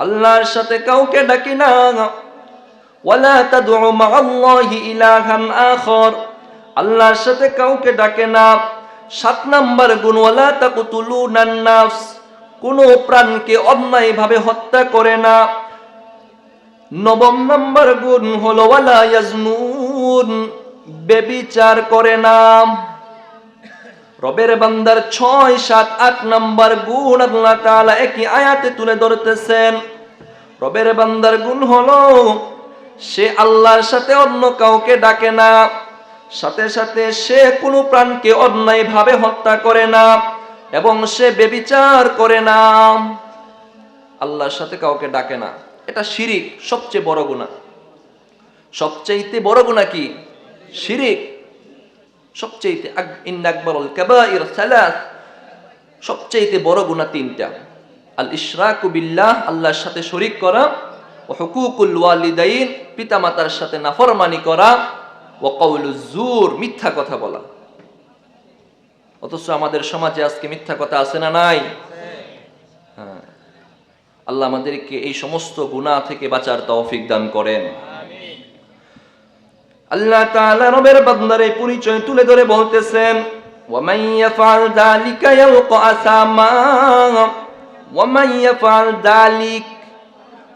আল্লাহর সাথে কাউকে ডাকি না। ওয়ালা তাদউ মা'আল্লাহি ইলাহান আখর আল্লাহর সাথে কাউকে ডাকে না। 7 নম্বর গুণ ওয়ালা তাকতুলুনান নাফস কোন প্রাণকে অন্যায়ভাবে হত্যা করে না। 9 নম্বর গুণ হলো ওয়ালা ইয়াজনুন ব্যভিচার করে না। রবের বান্দার 6, 7, 8 নম্বর গুণ আল্লাহ তাআলা একই আয়াতে তুলে ধরতেছেন। রবের বান্দার গুণ হলো সে আল্লাহর সাথে অন্য কাউকে ডাকে না, সাথে সাথে সে কোনো প্রাণকে অন্যায়ভাবে হত্যা করে না এবং সে ব্যভিচার করে না। আল্লাহর সাথে কাউকে ডাকে না, এটা শিরিক, সবচেয়ে বড় গুনাহ। সবচেয়ে বড় গুনাহ কি? শিরিক। সবচেয়ে ইন্না আকবারুল কাবাইর সালাস সবচেয়ে বড় গুনাহ 3টা। আল ইশরাকু বিল্লাহ আল্লাহর সাথে শরীক করা, ওয়া হুকুকুল ওয়ালিদাইন পিতামাতার সাথে নাফরমানি করা, ওয়া কাউলুজ জুর মিথ্যা কথা বলা। অথচ আমাদের সমাজে আজকে মিথ্যা কথা আছে না নাই? হ্যাঁ, আল্লাহ আমাদেরকে এই সমস্ত গুনাহ থেকে বাঁচার তৌফিক দান করেন। আল্লাহ তাআলা রবের বান্দার এই পরিচয় তুলে ধরে বলতেছেন ওয়া মান ইয়াফআল যালিকা ইয়ালকা আসামা ওয়া মান ইয়াফআল যালিক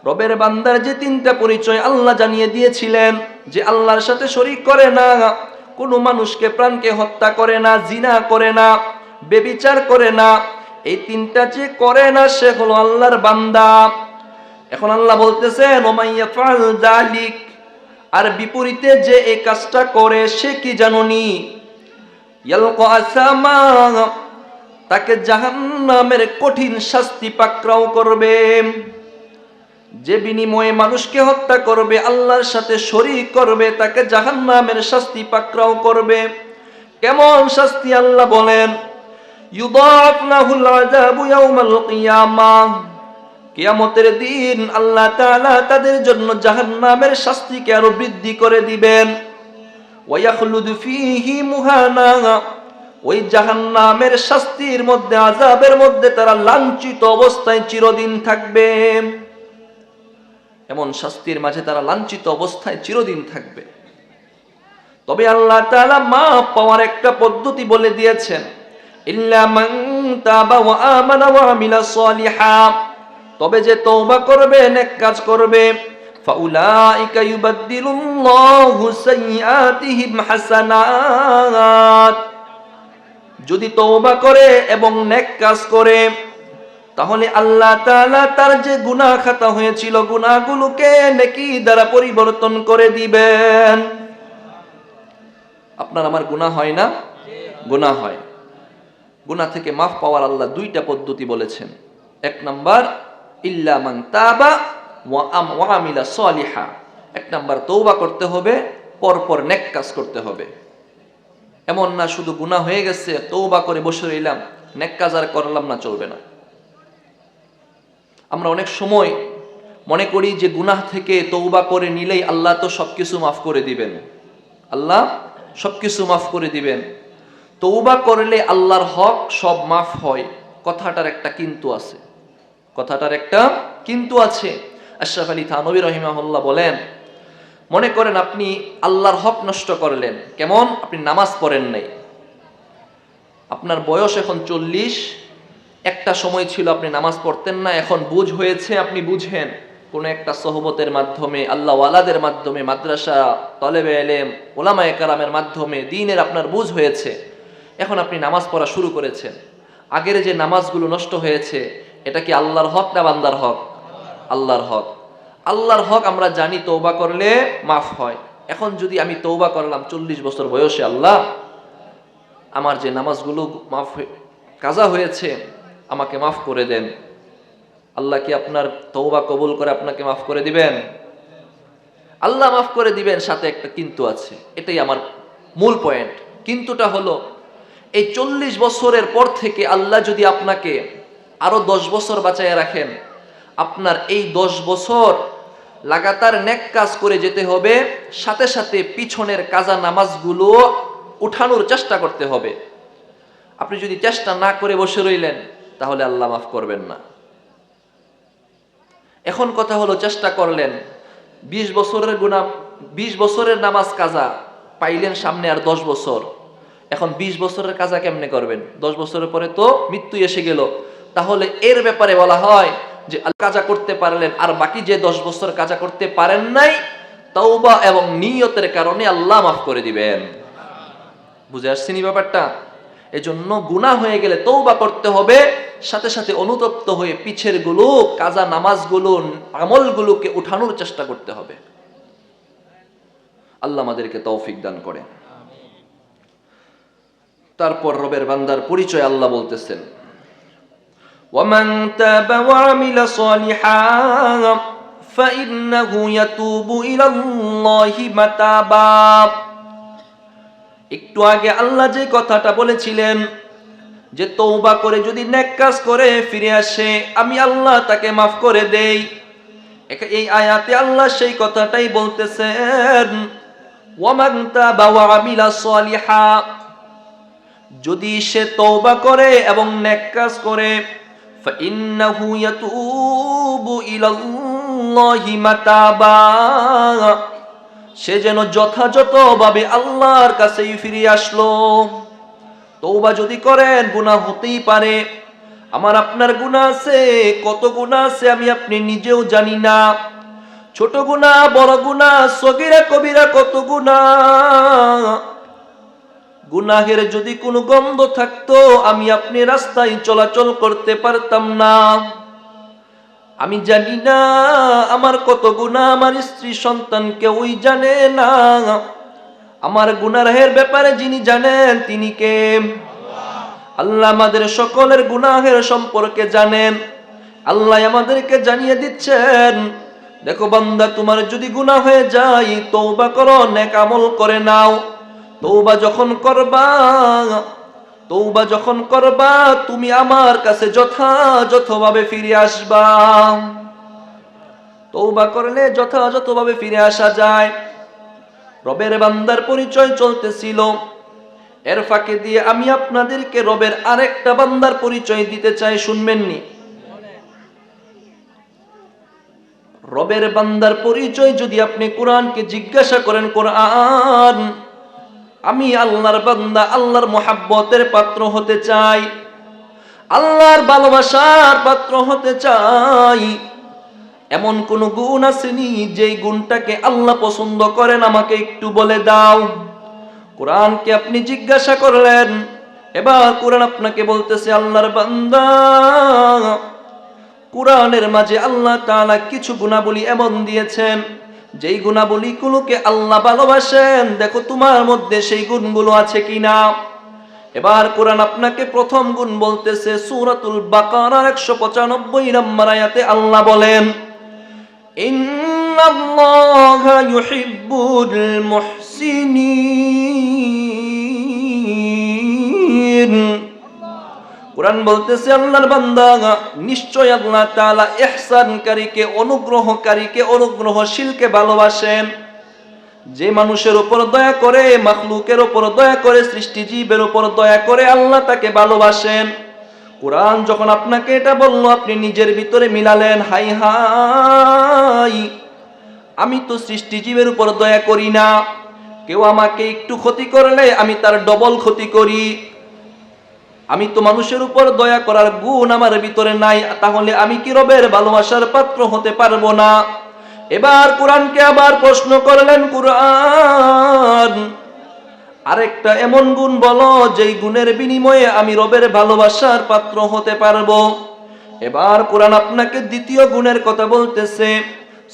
রবের বান্দার যে 3টা পরিচয় আল্লাহ জানিয়ে দিয়েছিলেন, যে আল্লাহর সাথে শরীক করে না, কোনো মানুষকে প্রাণকে হত্যা করে না, জিনা করে না, ব্যভিচার করে না, এই 3টা যে করে না সে হলো আল্লাহর বান্দা। এখন আল্লাহ বলতেছেন ওয়া মান ইয়াফআল যালিক আর বিপরীতে যে এই কাজটা করে সে কি জানোনি? ইয়ালকা আসামা তাকে জাহান্নামের কঠিন শাস্তি পাকড়াও করবে। যে বিনিময়ে মানুষকে হত্যা করবে, আল্লাহর সাথে শরীক করবে, তাকে জাহান্নামের শাস্তি পাকড়াও করবে। কেমন শাস্তি আল্লাহ বলেন? ইউদাফ লাহুল আযাবু ইয়াউমাল কিয়ামাহ কিয়ামতের দিন আল্লাহ তাআলা তাদের জন্য জাহান্নামের শাস্তিকে আরো বৃদ্ধি করে দিবেন। ওয়া ইয়াখলুদু ফীহি মুহানা ওই জাহান্নামের শাস্তির মধ্যে, আযাবের মধ্যে তারা লাঞ্ছিত অবস্থায় চিরদিন থাকবে। এমন শাস্তির মাঝে তারা লাঞ্ছিত অবস্থায় চিরদিন থাকবে। তবে আল্লাহ তাআলা মাফ পাওয়ার একটা পদ্ধতি বলে দিয়েছেন, ইল্লা মান তাবা ওয়া আমানা ওয়া আমিলা সলিহা তবে যে তওবা করবে, নেক কাজ করবে, ফাউলাইকা ইউবাদদিলুল্লাহু সাইয়্যাতিহিম হাসানাত যদি তওবা করে এবং নেক কাজ করে তাহলে আল্লাহ তাআলা তার যে গুনাহ খাতা হয়েছিল গুনাহগুলোকে নেকি দ্বারা পরিবর্তন করে দিবেন। আপনার আমার গুনাহ হয় না? গুনাহ হয়। গুনাহ থেকে মাফ পাওয়ার আল্লাহ 2টা পদ্ধতি বলেছেন। 1 নাম্বার ইল্লা মান তাবা ওয়া আমিলা সলিহা 1 নাম্বার তওবা করতে হবে, পরপর নেক কাজ করতে হবে। এমন না শুধু গুনাহ হয়ে গেছে তওবা করে বসে রইলাম, নেক কাজ আর করলাম না, চলবে না। আমরা অনেক সময় মনে করি যে গুনাহ থেকে তওবা করে নিলেই আল্লাহ তো সবকিছু মাফ করে দিবেন, আল্লাহ সবকিছু মাফ করে দিবেন। তওবা করলে আল্লাহর হক সব মাফ হয়, কথাটার একটা কিন্তু আছে, কথাটার একটা কিন্তু আছে। আশরাফ আলী থানভী রাহিমাহুল্লাহ বলেন, মনে করেন আপনি আল্লাহর হক নষ্ট করলেন। কেমন? আপনি নামাজ পড়েন নাই, আপনার বয়স এখন 40, একটা সময় ছিল আপনি নামাজ পড়তেন না, এখন বুঝ হয়েছে, আপনি বুঝেন কোন একটা সোহবতের মাধ্যমে, আল্লাহ ওয়ালাদের মাধ্যমে, মাদ্রাসা, তলেবে ইলম, উলামায়ে কেরামের মাধ্যমে দ্বীনের আপনার বুঝ হয়েছে, এখন আপনি নামাজ পড়া শুরু করেছেন। আগের যে নামাজগুলো নষ্ট হয়েছে এটা কি আল্লাহর হক না বান্দার হক? আল্লাহর হক। আল্লাহর হক আমরা জানি তওবা করলে মাফ হয়। এখন যদি আমি তওবা করলাম 40 বছর বয়সে, আল্লাহ আমার যে নামাজগুলো মাফ কাজা হয়েছে আমাকে মাফ করে দেন, আল্লাহ কি আপনার তওবা কবুল করে আপনাকে মাফ করে দিবেন? আল্লাহ মাফ করে দিবেন, সাথে একটা কিন্তু আছে। এটাই আমার মূল পয়েন্ট। কিন্তুটা হলো, এই 40 বছরের পর থেকে আল্লাহ যদি আপনাকে আরো 10 বছর বাঁচাইয়া রাখেন, আপনার এই 10 বছর লাগাতার নেক কাজ করে যেতে হবে, সাথে সাথে পিছনের কাজা নামাজগুলো উঠানোর চেষ্টা করতে হবে। আপনি যদি চেষ্টা না করে বসে রইলেন, তাহলে আল্লাহ মাফ করবেন না। এখন কথা হলো, চেষ্টা করলেন, 20 বছরের গুনাহ, 20 বছরের নামাজ কাজা পাইলেন, সামনে আর 10 বছর। এখন 20 বছরের কাজা কেমনে করবেন? 10 বছরের পরে তো মৃত্যু এসে গেল। তাহলে এর ব্যাপারে বলা হয় যে কাজা করতে পারলেন, আর বাকি যে 10 বছর কাজা করতে পারেন নাই, তওবা এবং নিয়তের কারণে আল্লাহ মাফ করে দিবেন। বুঝে আসছেনি ব্যাপারটা? এজন্য গুনাহ হয়ে গেলে তওবা করতে হবে, সাথে সাথে অনুতপ্ত হয়ে পিছের গুলো, কাজা নামাজগুলো, আমলগুলোকে উঠানোর চেষ্টা করতে হবে। আল্লাহ আমাদেরকে তৌফিক দান করেন। তারপর রবের বান্দার পরিচয় আল্লাহ বলতেছেন, ওয়ামান তাবা ওয়া আমিলা সালিহান ফাইন্নাহু ইয়াতুবু ইলাল্লাহি মাতাবা। একটু আগে আল্লাহ যে কথাটা বলেছিলেন যে তওবা করে যদি নেক কাজ করে ফিরে আসে, আমি আল্লাহ তাকে মাফ করে দেই। এই আয়াতে আল্লাহ সেই কথাটাই বলতেছেন, ওয়ামান তাবা ওয়া আমিলা সালিহান, যদি সে তওবা করে এবং নেক কাজ করে, ফাইন্নাহু ইয়াতুবু ইলাল্লাহি মাতাবা, সে যেন যথাযথভাবে আল্লাহর কাছেই ফিরে আসলো। তওবা যদি করেন, গুনাহ হতেই পারে, আমার আপনার গুনাহ আছে, কত গুনাহ আছে আমি আপনি নিজেও জানি না। ছোট গুনাহ, বড় গুনাহ, সগীরা কবিরা, কত গুনাহ। গুনাহের যদি কোনো গন্ধ থাকতো, আমি আপনি রাস্তায় চলাচল করতে পারতাম না। আমি জানি না আমার কত গুনাহ, আমার স্ত্রী সন্তান কেউই জানে না। আমার গুনাহের ব্যাপারে যিনি জানেন তিনি কে? আল্লাহ আমাদের সকলের গুনাহের সম্পর্কে জানেন। আল্লাহ আমাদেরকে জানিয়ে দিচ্ছেন, দেখো বান্দা, তোমার যদি গুনাহ হয়ে যায়, তওবা করো, নেক আমল করে নাও। তওবা যখন করবা, তুমি আমার কাছে যথাযথভাবে ফিরে আসবা। তওবা করলে যথাযথভাবে ফিরে আসা যায়। রবের বান্দার পরিচয় চলতেছিল, এর ফাঁকে দিয়ে আমি আপনাদেরকে রবের আরেকটা বান্দার পরিচয় দিতে চাই, শুনবেননি? রবের বান্দার পরিচয় যদি আপনি কোরআনকে জিজ্ঞাসা করেন, কোরআন, আমি আল্লাহর বান্দা, আল্লাহর মুহাব্বতের পাত্র হতে চাই, আল্লাহর ভালোবাসার পাত্র হতে চাই, এমন কোন গুণ আসেনি যেই গুণটাকে আল্লাহ পছন্দ করেন, আমাকে একটু বলে দাও। কোরআনকে আপনি জিজ্ঞাসা করলেন, এবার কোরআন আপনাকে বলতেছে, আল্লাহর বান্দা, কোরআনের মাঝে আল্লাহ তাআলা কিছু গুণাবলী এমন দিয়েছেন যেই গুণাবলীগুলোকে আল্লাহ ভালোবাসেন, দেখো তোমার মধ্যে সেই গুণগুলো আছে কিনা। এবার কোরআন আপনাকে প্রথম গুণ বলতেছে, সূরাতুল বাকারার 195 নম্বর আয়াতে আল্লাহ বলেন, ইন্নাল্লাহা ইউহিব্বুল মুহসিনিন। কোরআন বলতেছে, আল্লাহর বান্দা, নিশ্চয় আল্লাহ তাআলা ইহসানকারীকে, অনুগ্রহকারীকে, অনুগ্রহশীলকে ভালোবাসেন। যে মানুষের উপর দয়া করে, মাখলুকের উপর দয়া করে, সৃষ্টিজীবের উপর দয়া করে, আল্লাহ তাকে ভালোবাসেন। কোরআন যখন আপনাকে এটা বলল, আপনি নিজের ভিতরে মিলালেন, হাই হাই, আমি তো সৃষ্টিজীবের উপর দয়া করি না। কেউ আমাকে একটু ক্ষতি করলে আমি তার ডবল ক্ষতি করি। আমি তো মানুষের উপর দয়া করার গুণ আমার ভিতরে নাই, তাহলে আমি কি রবের ভালোবাসার পাত্র হতে পারবো না? এবার কোরআনকে আবার প্রশ্ন করলেন, কোরআন, আরেকটা এমন গুণ বলো যেই গুণের বিনিময়ে আমি রবের ভালোবাসার পাত্র হতে পারবো। এবার কোরআন আপনাকে দ্বিতীয় গুণের কথা বলতেছে।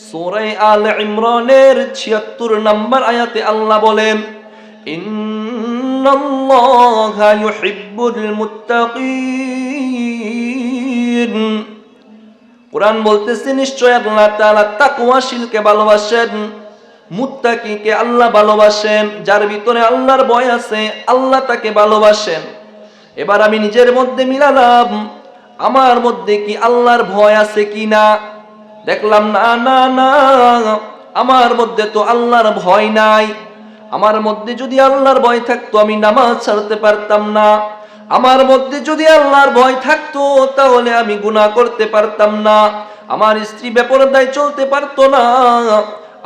সূরা আলে ইমরানের ৭৬ নম্বর আয়াতে আল্লাহ বলেন, ইন্নাল্লাহা ইউহিব্বুল মুত্তাকিন। কোরআন বলতেছে, নিশ্চয় আল্লাহ তাআলা তাকওয়াশীলকে ভালোবাসেন। মুত্তাকিকে আল্লাহ ভালোবাসেন, যার ভিতরে আল্লাহর ভয় আছে আল্লাহ তাকে ভালোবাসেন। এবার আমি নিজের মধ্যে মিলালাম, আমার মধ্যে কি আল্লাহর ভয় আছে কিনা। দেখলাম না না না, আমার মধ্যে তো আল্লাহর ভয় নাই। আমার মধ্যে যদি আল্লাহর ভয় থাকতো আমি নামাজ ছাড়তে পারতাম না। আমার মধ্যে যদি আল্লাহর ভয় থাকতো তাহলে আমি গুনাহ করতে পারতাম না। আমার স্ত্রী বেপরদায় চলতে পারতো না।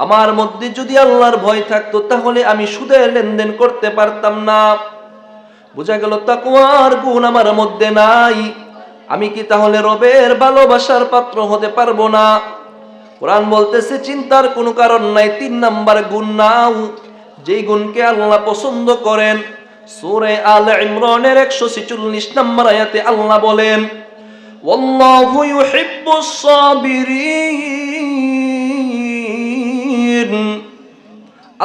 আমার মধ্যে যদি আল্লাহর ভয় থাকতো তাহলে আমি সুদের লেনদেন করতে পারতাম না। বোঝা গেল তাকওয়ার গুণ আমার মধ্যে নাই। আমি কি তাহলে রবের ভালোবাসার পাত্র হতে পারবো না? কোরআন বলতেছে চিন্তার কোনো কারণ নাই, 3 নাম্বার গুণ নাও, যেই গুণকে আল্লাহ পছন্দ করেন। সূরা আলে ইমরানের 146 নম্বর আয়াতে আল্লাহ বলেন, ওয়াল্লাহু ইউহিব্বুস সাবিরিন।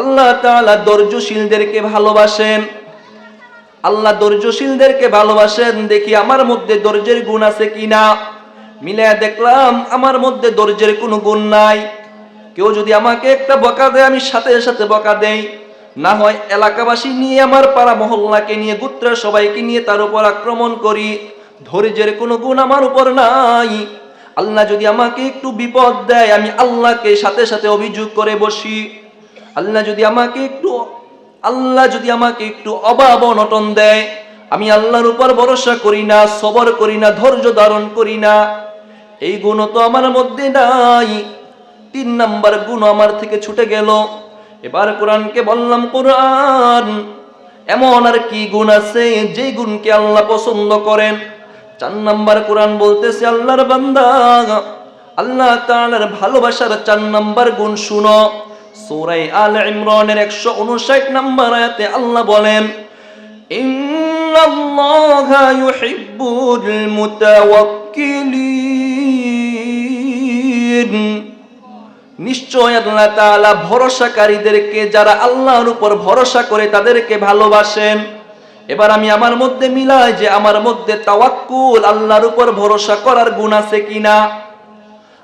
আল্লাহ তাআলা ধৈর্যশীলদেরকে ভালোবাসেন। আল্লাহ ধৈর্যশীলদেরকে ভালোবাসেন। দেখি আমার মধ্যে ধৈর্যের গুণ আছে কিনা। মিলায়া দেখলাম আমার মধ্যে ধৈর্যের কোনো গুণ নাই। কেউ যদি আমাকে একটা বকা দেয় আমি সাথে সাথে বকা দেই, না হয় এলাকাবাসী নিয়ে আমার পাড়া মহল্লাকে নিয়ে গোত্রের সবাইকে নিয়ে তার উপর আক্রমণ করি। ধৈর্যের কোনো গুণ আমার উপর নাই। আল্লাহ যদি আমাকে একটু বিপদ দেয় আমি আল্লাহকে সাথে সাথে অভিযোগ করে বসি। আল্লাহ যদি আমাকে একটু অভাব অনটন দেয় আমি আল্লাহর উপর ভরসা করি না, সবর করি না, ধৈর্য ধারণ করি না। এই গুণ তো আমার মধ্যে নাই। 3 নাম্বার গুণ আমার থেকে ছুটে গেল। এবার কোরআনকে বললাম, কোরআন এমন আর কি গুণ আছে যে গুণকে আল্লাহ পছন্দ করেন? 4 নাম্বার কোরআন বলতেছে, আল্লাহর বান্দা আল্লাহ তাআলার ভালোবাসার 4 নাম্বার গুণ শুনো। সূরা আলে ইমরানের 159 নম্বর আয়াতে আল্লাহ বলেন, ইন্নাল্লাহা ইউহিব্বুল মুতাওয়াক্কিলিন। নিশ্চয় আল্লাহ তাআলা ভরসাকারীদেরকে, যারা আল্লাহর উপর ভরসা করে তাদেরকে ভালোবাসেন। এবার আমি আমার মধ্যে মিলাই যে আমার মধ্যে তাওয়াক্কুল, আল্লাহর উপর ভরসা করার গুণ আছে কিনা।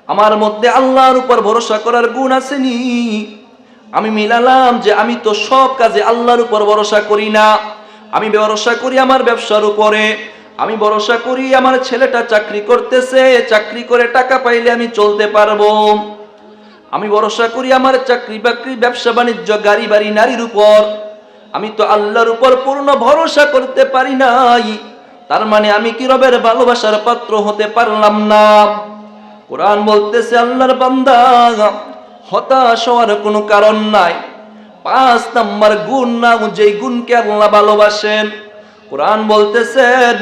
আমার মধ্যে আল্লাহর উপর ভরসা করার গুণ আছে নি? আমি মিলালাম যে আমি তো সব কাজে আল্লাহর উপর ভরসা করি না। আমি ভরসা করি আমার ব্যবসার উপরে। আমি ভরসা করি আমার ছেলেটা চাকরি করতেছে, চাকরি করে টাকা পাইলে আমি চলতে পারবো। আমি ভরসা করি আমার চাকরি বাকরি, ব্যবসা বাণিজ্য, গাড়ি বাড়ি, নারীর উপর। আমি তো আল্লাহর উপর পূর্ণ ভরসা করতে পারি নাই। তার মানে আমি কি রবের ভালোবাসার পাত্র হতে পারলাম না? কোরআন বলতেছে, আল্লাহর বান্দা হতাশ হওয়ার কোনো কারণ নাই। 5 নাম্বার গুণ নাও যে গুণকে আল্লাহ ভালোবাসেন। কোরআন বলতেছেন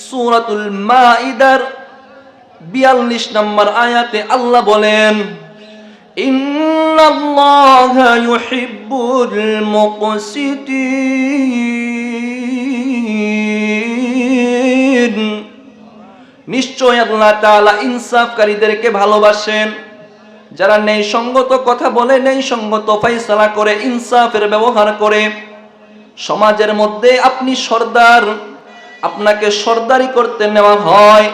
সূরাতুল মাইদার 42 নম্বর আয়াতে আল্লাহ বলেন, ইন্নাল্লাহা ইউহিব্বুল মুকসিতিন। নিশ্চয় আল্লাহ তাআলা ইনসাফকারীদেরকে ভালোবাসেন। যারা ন্যায় সঙ্গত কথা বলে, ন্যায় সঙ্গত ফয়সালা করে, ইনসাফের ব্যবহার করে। সমাজের মধ্যে আপনি সর্দার, আপনাকে সর্দারি করতে নেওয়া হয়,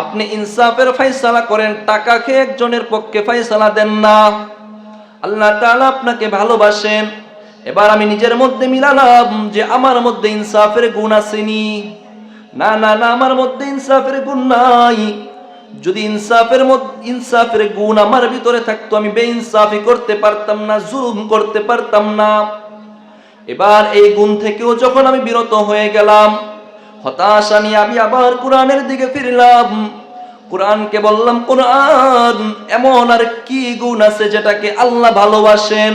আপনি ইনসাফের ফয়সালা করেন, টাকা খেয়ে একজনের পক্ষে ফয়সালা দেন না। আল্লাহ তাআলা আপনাকে ভালোবাসেন। এবার আমি নিজের মধ্যে মিলালাম যে আমার মধ্যে ইনসাফের গুণ আসেনি। না না না, আমার মধ্যে ইনসাফের গুণ নাই। যদি ইনসাফের গুণ আমার ভিতরে থাকতো আমি বেইনসাফি করতে পারতাম না, জুলুম করতে পারতাম না। এবার এই গুণ থেকেও যখন আমি বিরত হয়ে গেলাম, হতাশা নিয়ে আমি আবার কোরআনের দিকে ফিরলাম। কোরআনকে বললাম, কোরআন এমন আর কি গুণ আছে যেটাকে আল্লাহ ভালোবাসেন?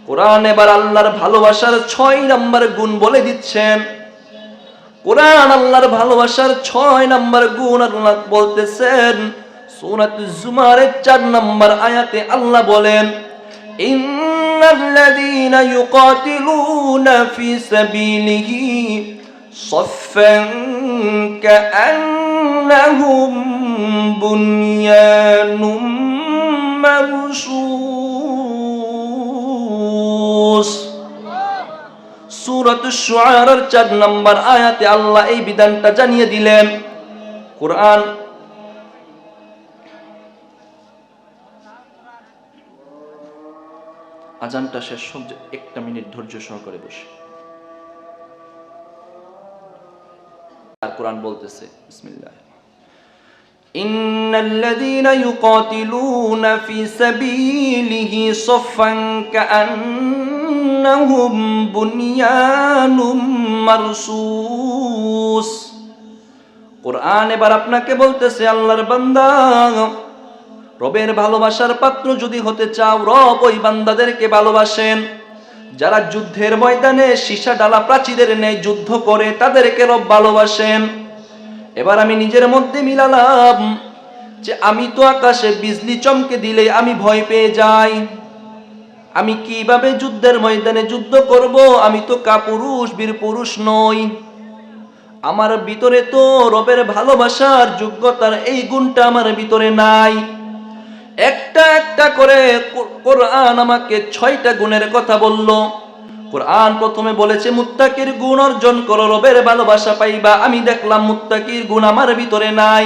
কোরআন এবার আল্লাহর ভালোবাসার 6 নম্বর গুণ বলে দিচ্ছেন। কোরআন আল্লাহর ভালোবাসার 6 নম্বর গুণ আল্লাহ বলতেছেন। সূরাতুজ জুমারের 4 নম্বর আয়াতে আল্লাহ বলেন, ইন্নাল্লাযীনা ইউকাতিলুনা ফি সাবিলিহি সাফফান কাআন্নাহুম বুনয়ানুম মারসুস। সূরাতুশ শুআরার 4 নম্বর আয়াতে আল্লাহ এই বিধানটা জানিয়ে দিলেন। কোরআন আজানটা শেষ হোক, যে 1 মিনিট ধৈর্য সহকারে বসে। আর কোরআন বলতেছে, বিসমিল্লাহ, ইন্নাল্লাযীনা ইউকাতিলুনা ফি সাবিলিহি সাফফান কাআন্নাহুম বুনয়ানুম মারসুস। কোরআন এবার আপনাকে বলতেছে, আল্লাহর বান্দা, রবের ভালোবাসার পাত্র যদি হতে চাও, রব ওই বান্দাদেরকে ভালোবাসেন যারা যুদ্ধের ময়দানে সীসা ডালা প্রাচীরের ন্যায় যুদ্ধ করে, তাদেরকে রব ভালোবাসেন। এবার আমি নিজের মধ্যে মিলালাম যে আমি তো আকাশে বিজলি চমকে দিলে আমি ভয় পেয়ে যাই, আমি কিভাবে যুদ্ধের ময়দানে যুদ্ধ করব? আমি তো কাপুরুষ বীর পুরুষ নই, আমার ভিতরে তো রবের ভালোবাসার যোগ্যতার এই গুণটা আমার ভিতরে নাই। একটা একটা করে কোরআন আমাকে 6টা গুণের কথা বলল। কোরআন প্রথমে বলেছে মুত্তাকির গুণ অর্জন করো, রবের ভালোবাসা পাইবা। আমি দেখলাম মুত্তাকির গুণ আমার ভিতরে নাই।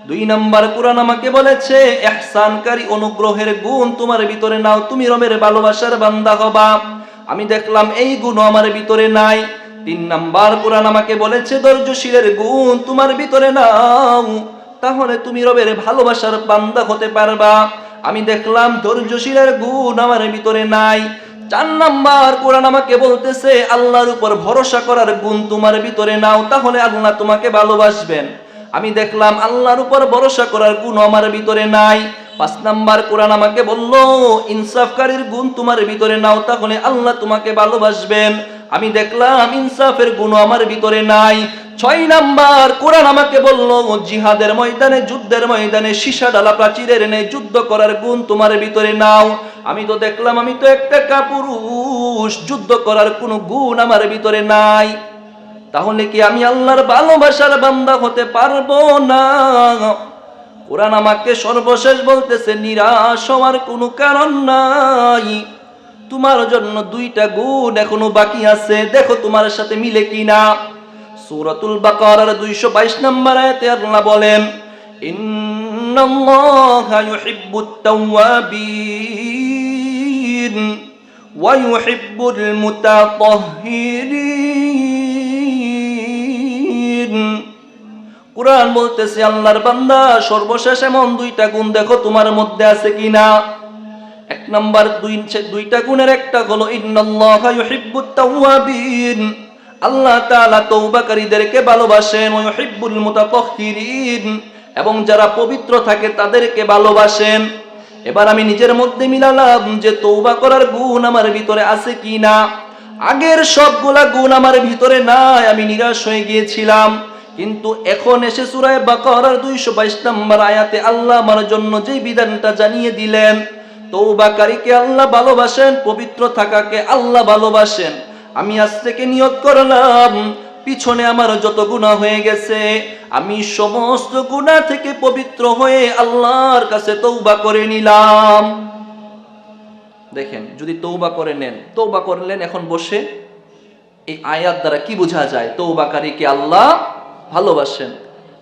2 নাম্বার কোরআন আমাকে বলেছে ইহসানকারী অনুগ্রহের গুণ তোমার ভিতরে নাও, তুমি রবের ভালোবাসার বান্দা হবা। আমি দেখলাম এই গুণ আমার ভিতরে নাই। 3 নাম্বার কোরআন আমাকে বলেছে ধৈর্যশীলের গুণ তোমার ভিতরে নাও, তাহলে তুমি রবের ভালোবাসার বান্দা হতে পারবা। আমি দেখলাম ধৈর্যশীলের গুণ আমার ভিতরে নাই। 4 নাম্বার কোরআন আমাকে বলতেছে আল্লাহর উপর ভরসা করার গুণ তোমার ভিতরে নাও, তাহলে আল্লাহ তোমাকে ভালোবাসবেন। আমি দেখলাম আল্লাহর উপর ভরসা করার গুণ আমার ভিতরে নাই। 5 নাম্বার কোরআন আমাকে বলল ইনসাফকারীর গুণ তোমার ভিতরে নাও, তাহলে আল্লাহ তোমাকে ভালোবাসবেন। আমি দেখলাম ইনসাফের গুণ আমার ভিতরে নাই। 6 নাম্বার কোরআন আমাকে বলল জিহাদের ময়দানে যুদ্ধের ময়দানে সীসা ডালা প্রাচীরের ন্যায় যুদ্ধ করার গুণ তোমার ভিতরে নাও। আমি তো দেখলাম আমি তো একটা কাপুরুষ, যুদ্ধ করার কোনো গুণ আমার ভিতরে নাই। তাহলে কি আমি আল্লাহর ভালোবাসার বান্দা হতে পারবো না? কোরআন আমাকে সর্বশেষ বলতেছে নিরাশ হওয়ার কোনো কারণ নাই, তোমার জন্য 2টা গুণ এখনো বাকি আছে, দেখো তোমার সাথে মিলে কিনা। সূরাতুল বাকারার 222 নম্বর আয়াতে আল্লাহ বলেন ইন্নাল্লাহা ইউহিব্বুত তাওয়াবিন ওয়া ইউহিব্বুল মুতাতাহহিরিন। কোরআন বলতেছে আল্লাহর বান্দা সর্বশেষ এমন 2টা গুণ দেখো তোমার মধ্যে আছে কিনা। 1 নাম্বার 2টা গুণের একটা হলো ইন্নাল্লাহা ইউহিব্বুত তাওয়াবিন, আল্লাহ তাআলা তওবাকারীদেরকে ভালোবাসেন, ওয়া ইউহিব্বুল মুতাতাহহিরিন, এবং যারা পবিত্র থাকে তাদেরকে ভালোবাসেন। এবার আমি নিজের মধ্যে মিলালাম যে তওবা করার গুণ আমার ভিতরে আছে কিনা। আগের সবগুলা গুণ আমার ভিতরে নাই, আমি নিরাশ হয়ে গিয়েছিলাম। কিন্তু এখন এসে সূরা বাকারার 222 নম্বর আয়াতে আল্লাহ আমার জন্য যে বিধানটা জানিয়ে দিলেন, তওবাকারীকে আল্লাহ ভালোবাসেন, পবিত্র থাকাকে আল্লাহ ভালোবাসেন। আমি আজ থেকে নিয়ত করলাম পিছনে আমার যত গুনাহ হয়ে গেছে আমি সমস্ত গুনাহ থেকে পবিত্র হয়ে আল্লাহর কাছে তওবা করে নিলাম। দেখেন, যদি তওবা করে নেন, তওবা করলেন এখন বসে, এই আয়াত দ্বারা কি বোঝা যায়? তওবাকারীকে আল্লাহ ভালোবাসেন,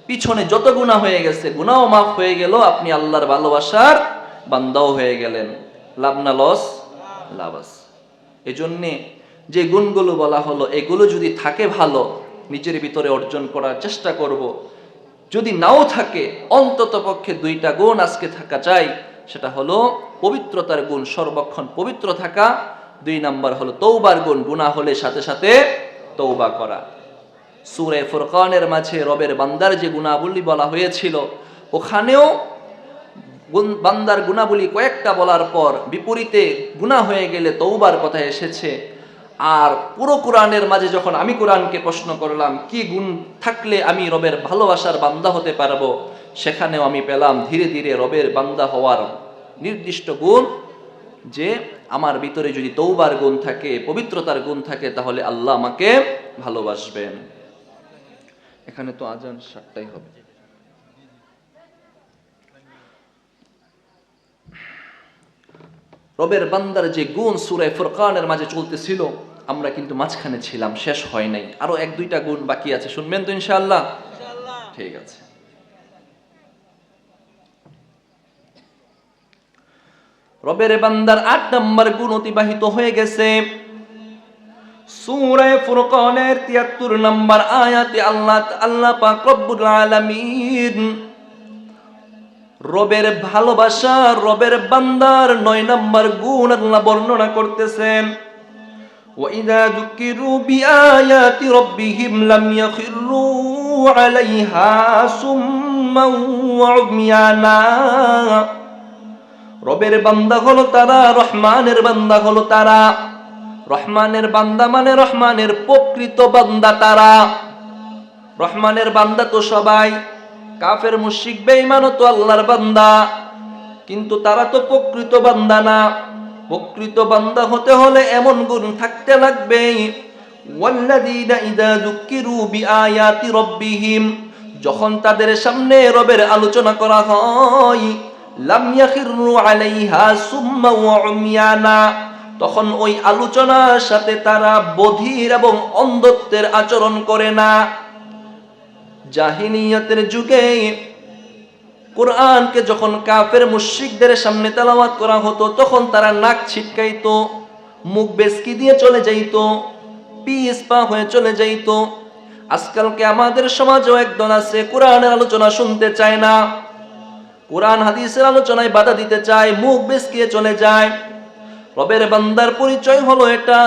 পিছনে যত গুনাহ হয়ে গেছে গুনাহও মাফ হয়ে গেল, আপনি আল্লাহর ভালোবাসার বান্দাও হয়ে গেলেন। লাভ না লস? লাভ আছে। এজন্যে যে গুণগুলো বলা হলো এগুলো যদি থাকে ভালো, নিজের ভিতরে অর্জন করার চেষ্টা করব। যদি নাও থাকে অন্তত পক্ষে 2টা গুণ আজকে থাকা চাই। সেটা হলো পবিত্রতার গুণ, সর্বক্ষণ পবিত্র থাকা। 2 নাম্বার হলো তওবার গুণ, গুনাহ হলে সাথে সাথে তওবা করা। সূরা ফুরকানের মাঝে রবের বান্দার যে গুণাবলী বলা হয়েছিল, ওখানেও বান্দার গুণাবলী কয়েকটা বলার পর বিপরীতে গুনাহ হয়ে গেলে তওবার কথা এসেছে। আর পুরো কোরআনের মাঝে যখন আমি কোরআনকে প্রশ্ন করলাম কি গুণ থাকলে আমি রবের ভালোবাসার বান্দা হতে পারবো, সেখানেও আমি পেলাম ধীরে ধীরে রবের বান্দা হওয়ার নির্দিষ্ট গুণ, যে আমার ভিতরে যদি তওবার গুণ থাকে, পবিত্রতার গুণ থাকে, তাহলে আল্লাহ আমাকে ভালোবাসবেন। এখানে তো আজান 7টাই হবে। রবের বান্দার যে গুণ সূরা ফুরকানের মাঝে চলতেছিল, আমরা কিন্তু মাঝখানে ছিলাম, শেষ হয় নাই, আরো 1-2টা গুণ বাকি আছে। শুনবেন তো ইনশাআল্লাহ? ঠিক আছে। রবের বান্দার 8 নম্বর গুণ অতিবাহিত হয়ে গেছে। সূরা ফুরকানের 73 নম্বর আয়াতে আল্লাহ পাক রব্বুল আলামিন রবের ভালোবাসা, রবের বান্দার 9 নম্বর গুণ আল্লাহ বর্ণনা করতেছেন। وَإِذَا ذُكِّرُوا بِآيَاتِ رَبِّهِمْ لَمْ يَخِرُّوا عَلَيْهَا صُمًّا وَعُمْيَانًا। রবের বান্দা হলো তারা, রহমানের বান্দা হলো তারা। রহমানের বান্দা মানে রহমানের প্রকৃত বান্দা তারা। রহমানের বান্দা তো সবাই, কাফের মুশরিক বেঈমান তো আল্লাহর বান্দা, কিন্তু তারা তো প্রকৃত বান্দা না। প্রকৃত বান্দা হতে হলে এমন গুণ থাকতে লাগবে, ওয়াল্লাযীনা ইযা যুক্কিরু বিআয়াতি রাব্বিহিম, যখন তাদের সামনে রবের আলোচনা করা হয়, লাম ইয়াখিরু আলাইহা সুম্মা ওয়া উমিয়ানা, তখন ওই আলোচনার সাথে তারা বধির এবং অন্ধত্বের আচরণ করে না। জাহিলিয়াতের যুগে কোরআনকে যখন কাফের মুশরিকদের সামনে তেলাওয়াত করা হতো, তখন তারা নাক ছিটকাইতো, মুখ বেসকি দিয়ে চলে যাইত, পিস পা হয়ে চলে যাইত। আজকালকে আমাদের সমাজেও একদল আছে কোরআনের আলোচনা শুনতে চায় না, কোরআন হাদিসের আলোচনায় বাধা দিতে চায়, মুখ বেসকিয়ে চলে যায়। রবের বান্দার পরিচয় হলো এটা।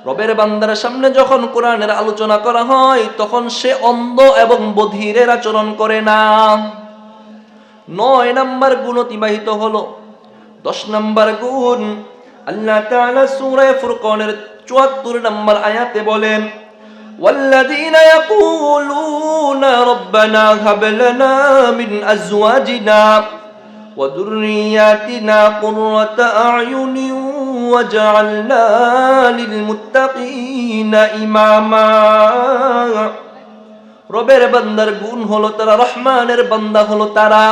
রবের বান্দার সামনে যখন কোরআনের আলোচনা করা হয়, তখন সে অন্ধ এবং বধিরের আচরণ করে না। 9 নম্বর গুণ অতিবাহিত হলো। 10 নম্বর গুণ আল্লাহ তাআলা সূরা ফুরকানের 74 নম্বর আয়াতে বলেন, والذين يقولون ربنا هب لنا من أزواجنا وذرياتنا قرة أعين واجعلنا للمتقين إماما। রবের বান্দার গুণ হলো তারা, রহমানের বান্দা হলো তারা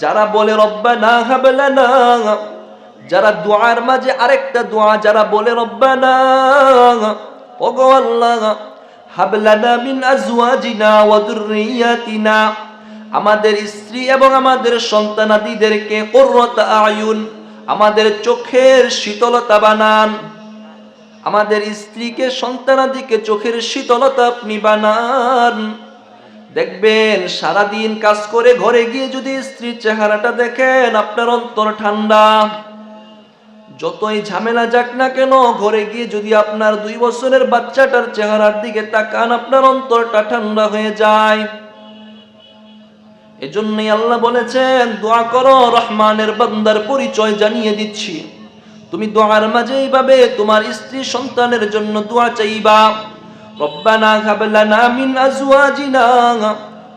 যারা বলে রব্বানা হাব লানা, যারা দুআর মাঝে আরেকটা দোয়া যারা বলে রব্বানা, ওগো আল্লাহ, হাব লানা মিন আজওয়াজিনা ওয়া যুররিয়াতিনা, আমাদের স্ত্রী এবং আমাদের সন্তানাদিদেরকে কুররাতা আয়ুন, আমাদের চোখের শীতলতা বানান। আমাদের স্ত্রীকে সন্তানাদিকে চোখের শীতলতা আপনি বানান। দেখবেন সারাদিন কাজ করে ঘরে গিয়ে যদি স্ত্রীর চেহারাটা দেখেন, আপনার অন্তর ঠান্ডা। যতই ঝামেলা যাক না কেন, ঘরে গিয়ে যদি আপনার 2 বছরের বাচ্চাটার চেহারার দিকে তাকান, আপনার অন্তরটা ঠান্ডা হয়ে যায়। এজন্যই আল্লাহ বলেছেন, দোয়া করো, রহমানের বান্দার পরিচয় জানিয়ে দিচ্ছি। তুমি দোয়ার মাঝে এইভাবে তোমার স্ত্রী সন্তানের জন্য দোয়া চাইবা, রব্বানা হাব লানা মিন আজওয়াজিনা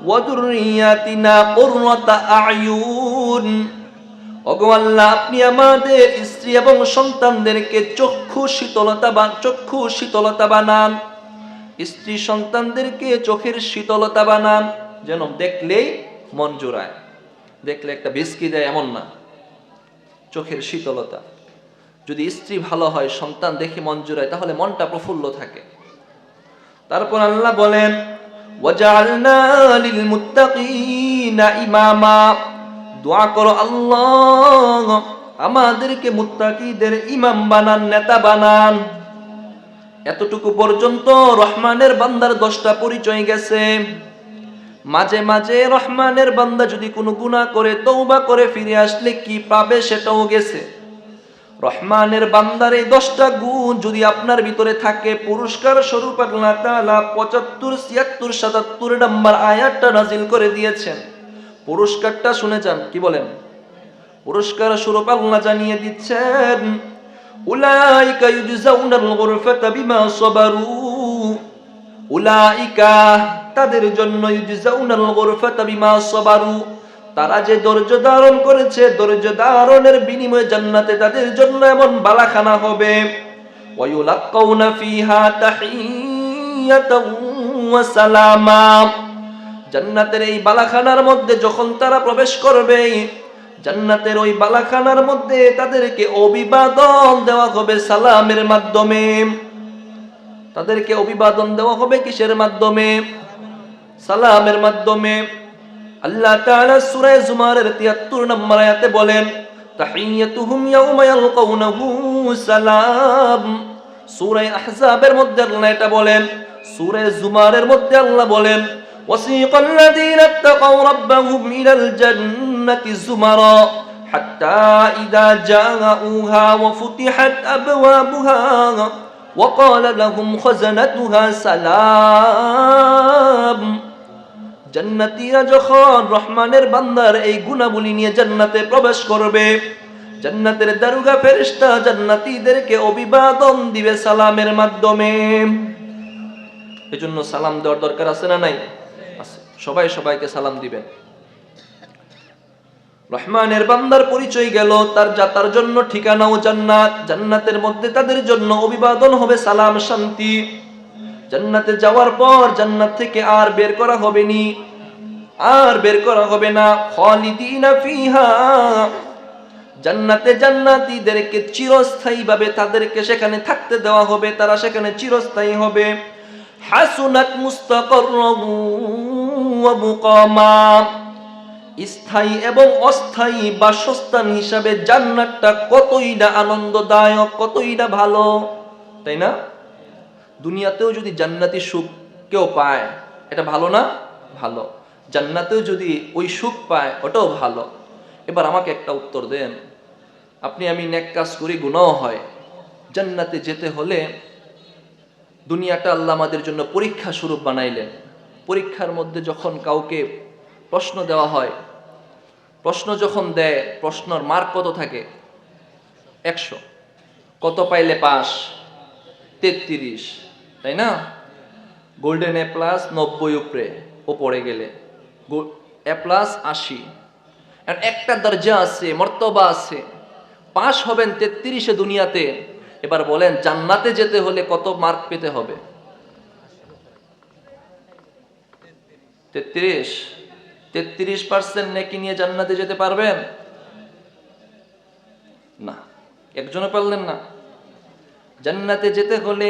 ওয়া যুররিয়াতিনা কুররাতা আয়ুন, ওগো আল্লাহ, আপনি আমাদের স্ত্রী এবং সন্তানদেরকে চক্ষু শীতলতা বানান। স্ত্রী সন্তানদেরকে চোখের শীতলতা বানান, যেন দেখলেই মন জোড়ায়, দেখলে একটা বিস্কি দেয় এমন না, চোখের শীতলতা। যদি স্ত্রী ভালো হয়, সন্তান দেখে মন জোড়ায়, তাহলে মনটা প্রফুল্ল থাকে। তারপর আল্লাহ বলেন, ওয়াজআলনা লিল মুত্তাকিনা ইমামা, দোয়া করো আল্লাহ আমাদেরকে মুত্তাকিদের ইমাম বানান, নেতা বানান। এতটুকু পর্যন্ত রহমানের বান্দার 10টা পরিচয় গেছে। মাঝে মাঝে রহমানের বান্দা যদি কোনো গুনাহ করে তওবা করে ফিরে আসলে কি পাবে সেটাও গেছে। রহমানের বান্দার এই 10টা গুণ যদি আপনার ভিতরে থাকে, পুরস্কার স্বরূপ আল্লাহ তাআলা 75, 76, 77 নম্বর আয়াতটা নাজিল করে দিয়েছেন। পুরস্কারটা শুনে যান, কি বলেন? পুরস্কার স্বরূপ আল্লাহ জানিয়ে দিচ্ছেন, উলাইকা ইউজাউনাল গুরফাতা বিমা সাবারু, উলাইকা তাদের জন্য, ইউজাউনাল গুরফাতা বিমা সাবারু, তারা যে ধৈর্য ধারণ করেছে, ধৈর্য ধারণের বিনিময়ে জান্নাতে তাদের জন্য এমন বালাখানা হবে, ওয়া ইউলাক্কাউনা ফিহা তাহিয়াতাও ওয়া সালামা, জান্নাতের এই বালাখানার মধ্যে যখন তারা প্রবেশ করবে, জান্নাতের ওই বালাখানার মধ্যে তাদেরকে অভিবাদন দেওয়া হবে সালামের মাধ্যমে। তাদেরকে অভিবাদন দেওয়া হবে কিসের মাধ্যমে? সালামের মাধ্যমে। আল্লাহ তাআলা সূরা জুমারের 73 নম্বর আয়াতে বলেন, তাহিয়াতুহুম ইয়াউমা ইয়ালকাউনাহু সালাম। সূরা আহজাবের মধ্যে আল্লাহ এটা বলেন, সূরা জুমারের মধ্যে আল্লাহ বলেন, ওয়াসিকাল লাযীনা ইত্তাকাউ রাব্বাহুম ইলাল জান্নাতি যুমারা হাত্তা ইযা জাআউহা ওয়া ফুতিহাত আবওয়াবুহা ওয়া ক্বালা লাহুম খাযানাতুহা সালাম। জান্নাতীরা যখন রহমানের বান্দার এই গুণাবলী নিয়ে জান্নাতে প্রবেশ করবে, জান্নাতের দারোগা ফেরেশতা জান্নাতীদেরকে অভিবাদন দিবে সালামের মাধ্যমে। এজন্য সালাম দেওয়ার দরকার আছে না নাই? আছে। সবাই সবাইকে সালাম দিবেন। রহমানের বান্দার পরিচয় গেল, তার জন্য ঠিকানাও জান্নাত। জান্নাতের মধ্যে তাদের জন্য অভিবাদন হবে সালাম, শান্তি। জান্নাতে যাওয়ার পর জান্নাত থেকে আর বের করা হবে নি, আর বের করা হবে না। খালিদিনা ফিহা, জান্নাতে জান্নাতীদেরকে চিরস্থায়ী ভাবে তাদেরকে সেখানে থাকতে দেওয়া হবে, তারা সেখানে চিরস্থায়ী হবে। হাসুনাত মুস্তাকাররান ওয়া মুকামা, স্থায়ী এবং অস্থায়ী বাসস্থান হিসাবে জান্নাতটা কতই না আনন্দদায়ক, কতই না ভালো, তাই না? দুনিয়াতেও যদি জান্নাতি সুখ কেউ পায়, এটা ভালো না? ভালো। জান্নাতেও যদি ওই সুখ পায়, ওটাও ভালো। এবার আমাকে একটা উত্তর দেন, আপনি আমি নেক কাজ করি, গুনাহ হয়, জান্নাতে যেতে হলে দুনিয়াটা আল্লাহ আমাদের জন্য পরীক্ষা স্বরূপ বানাইলেন। পরীক্ষার মধ্যে যখন কাউকে প্রশ্ন দেওয়া হয়, প্রশ্ন যখন দেয়, প্রশ্নর মার্ক কত থাকে? 100। কত পাইলে পাস? 33, তাই না? গোল্ডেন এ প্লাস 90 উপরে, ও পড়ে গেলে এ প্লাস 80। আর একটা দরজা আছে, মর্তবা আছে, পাস হবেন 33-এ দুনিয়াতে। এবার বলেন জান্নাতে যেতে হলে কত মার্ক পেতে হবে? 33। 33% নেকি নিয়ে জান্নাতে যেতে পারবেন না? একজনও পারলেন না। জান্নাতে যেতে হলে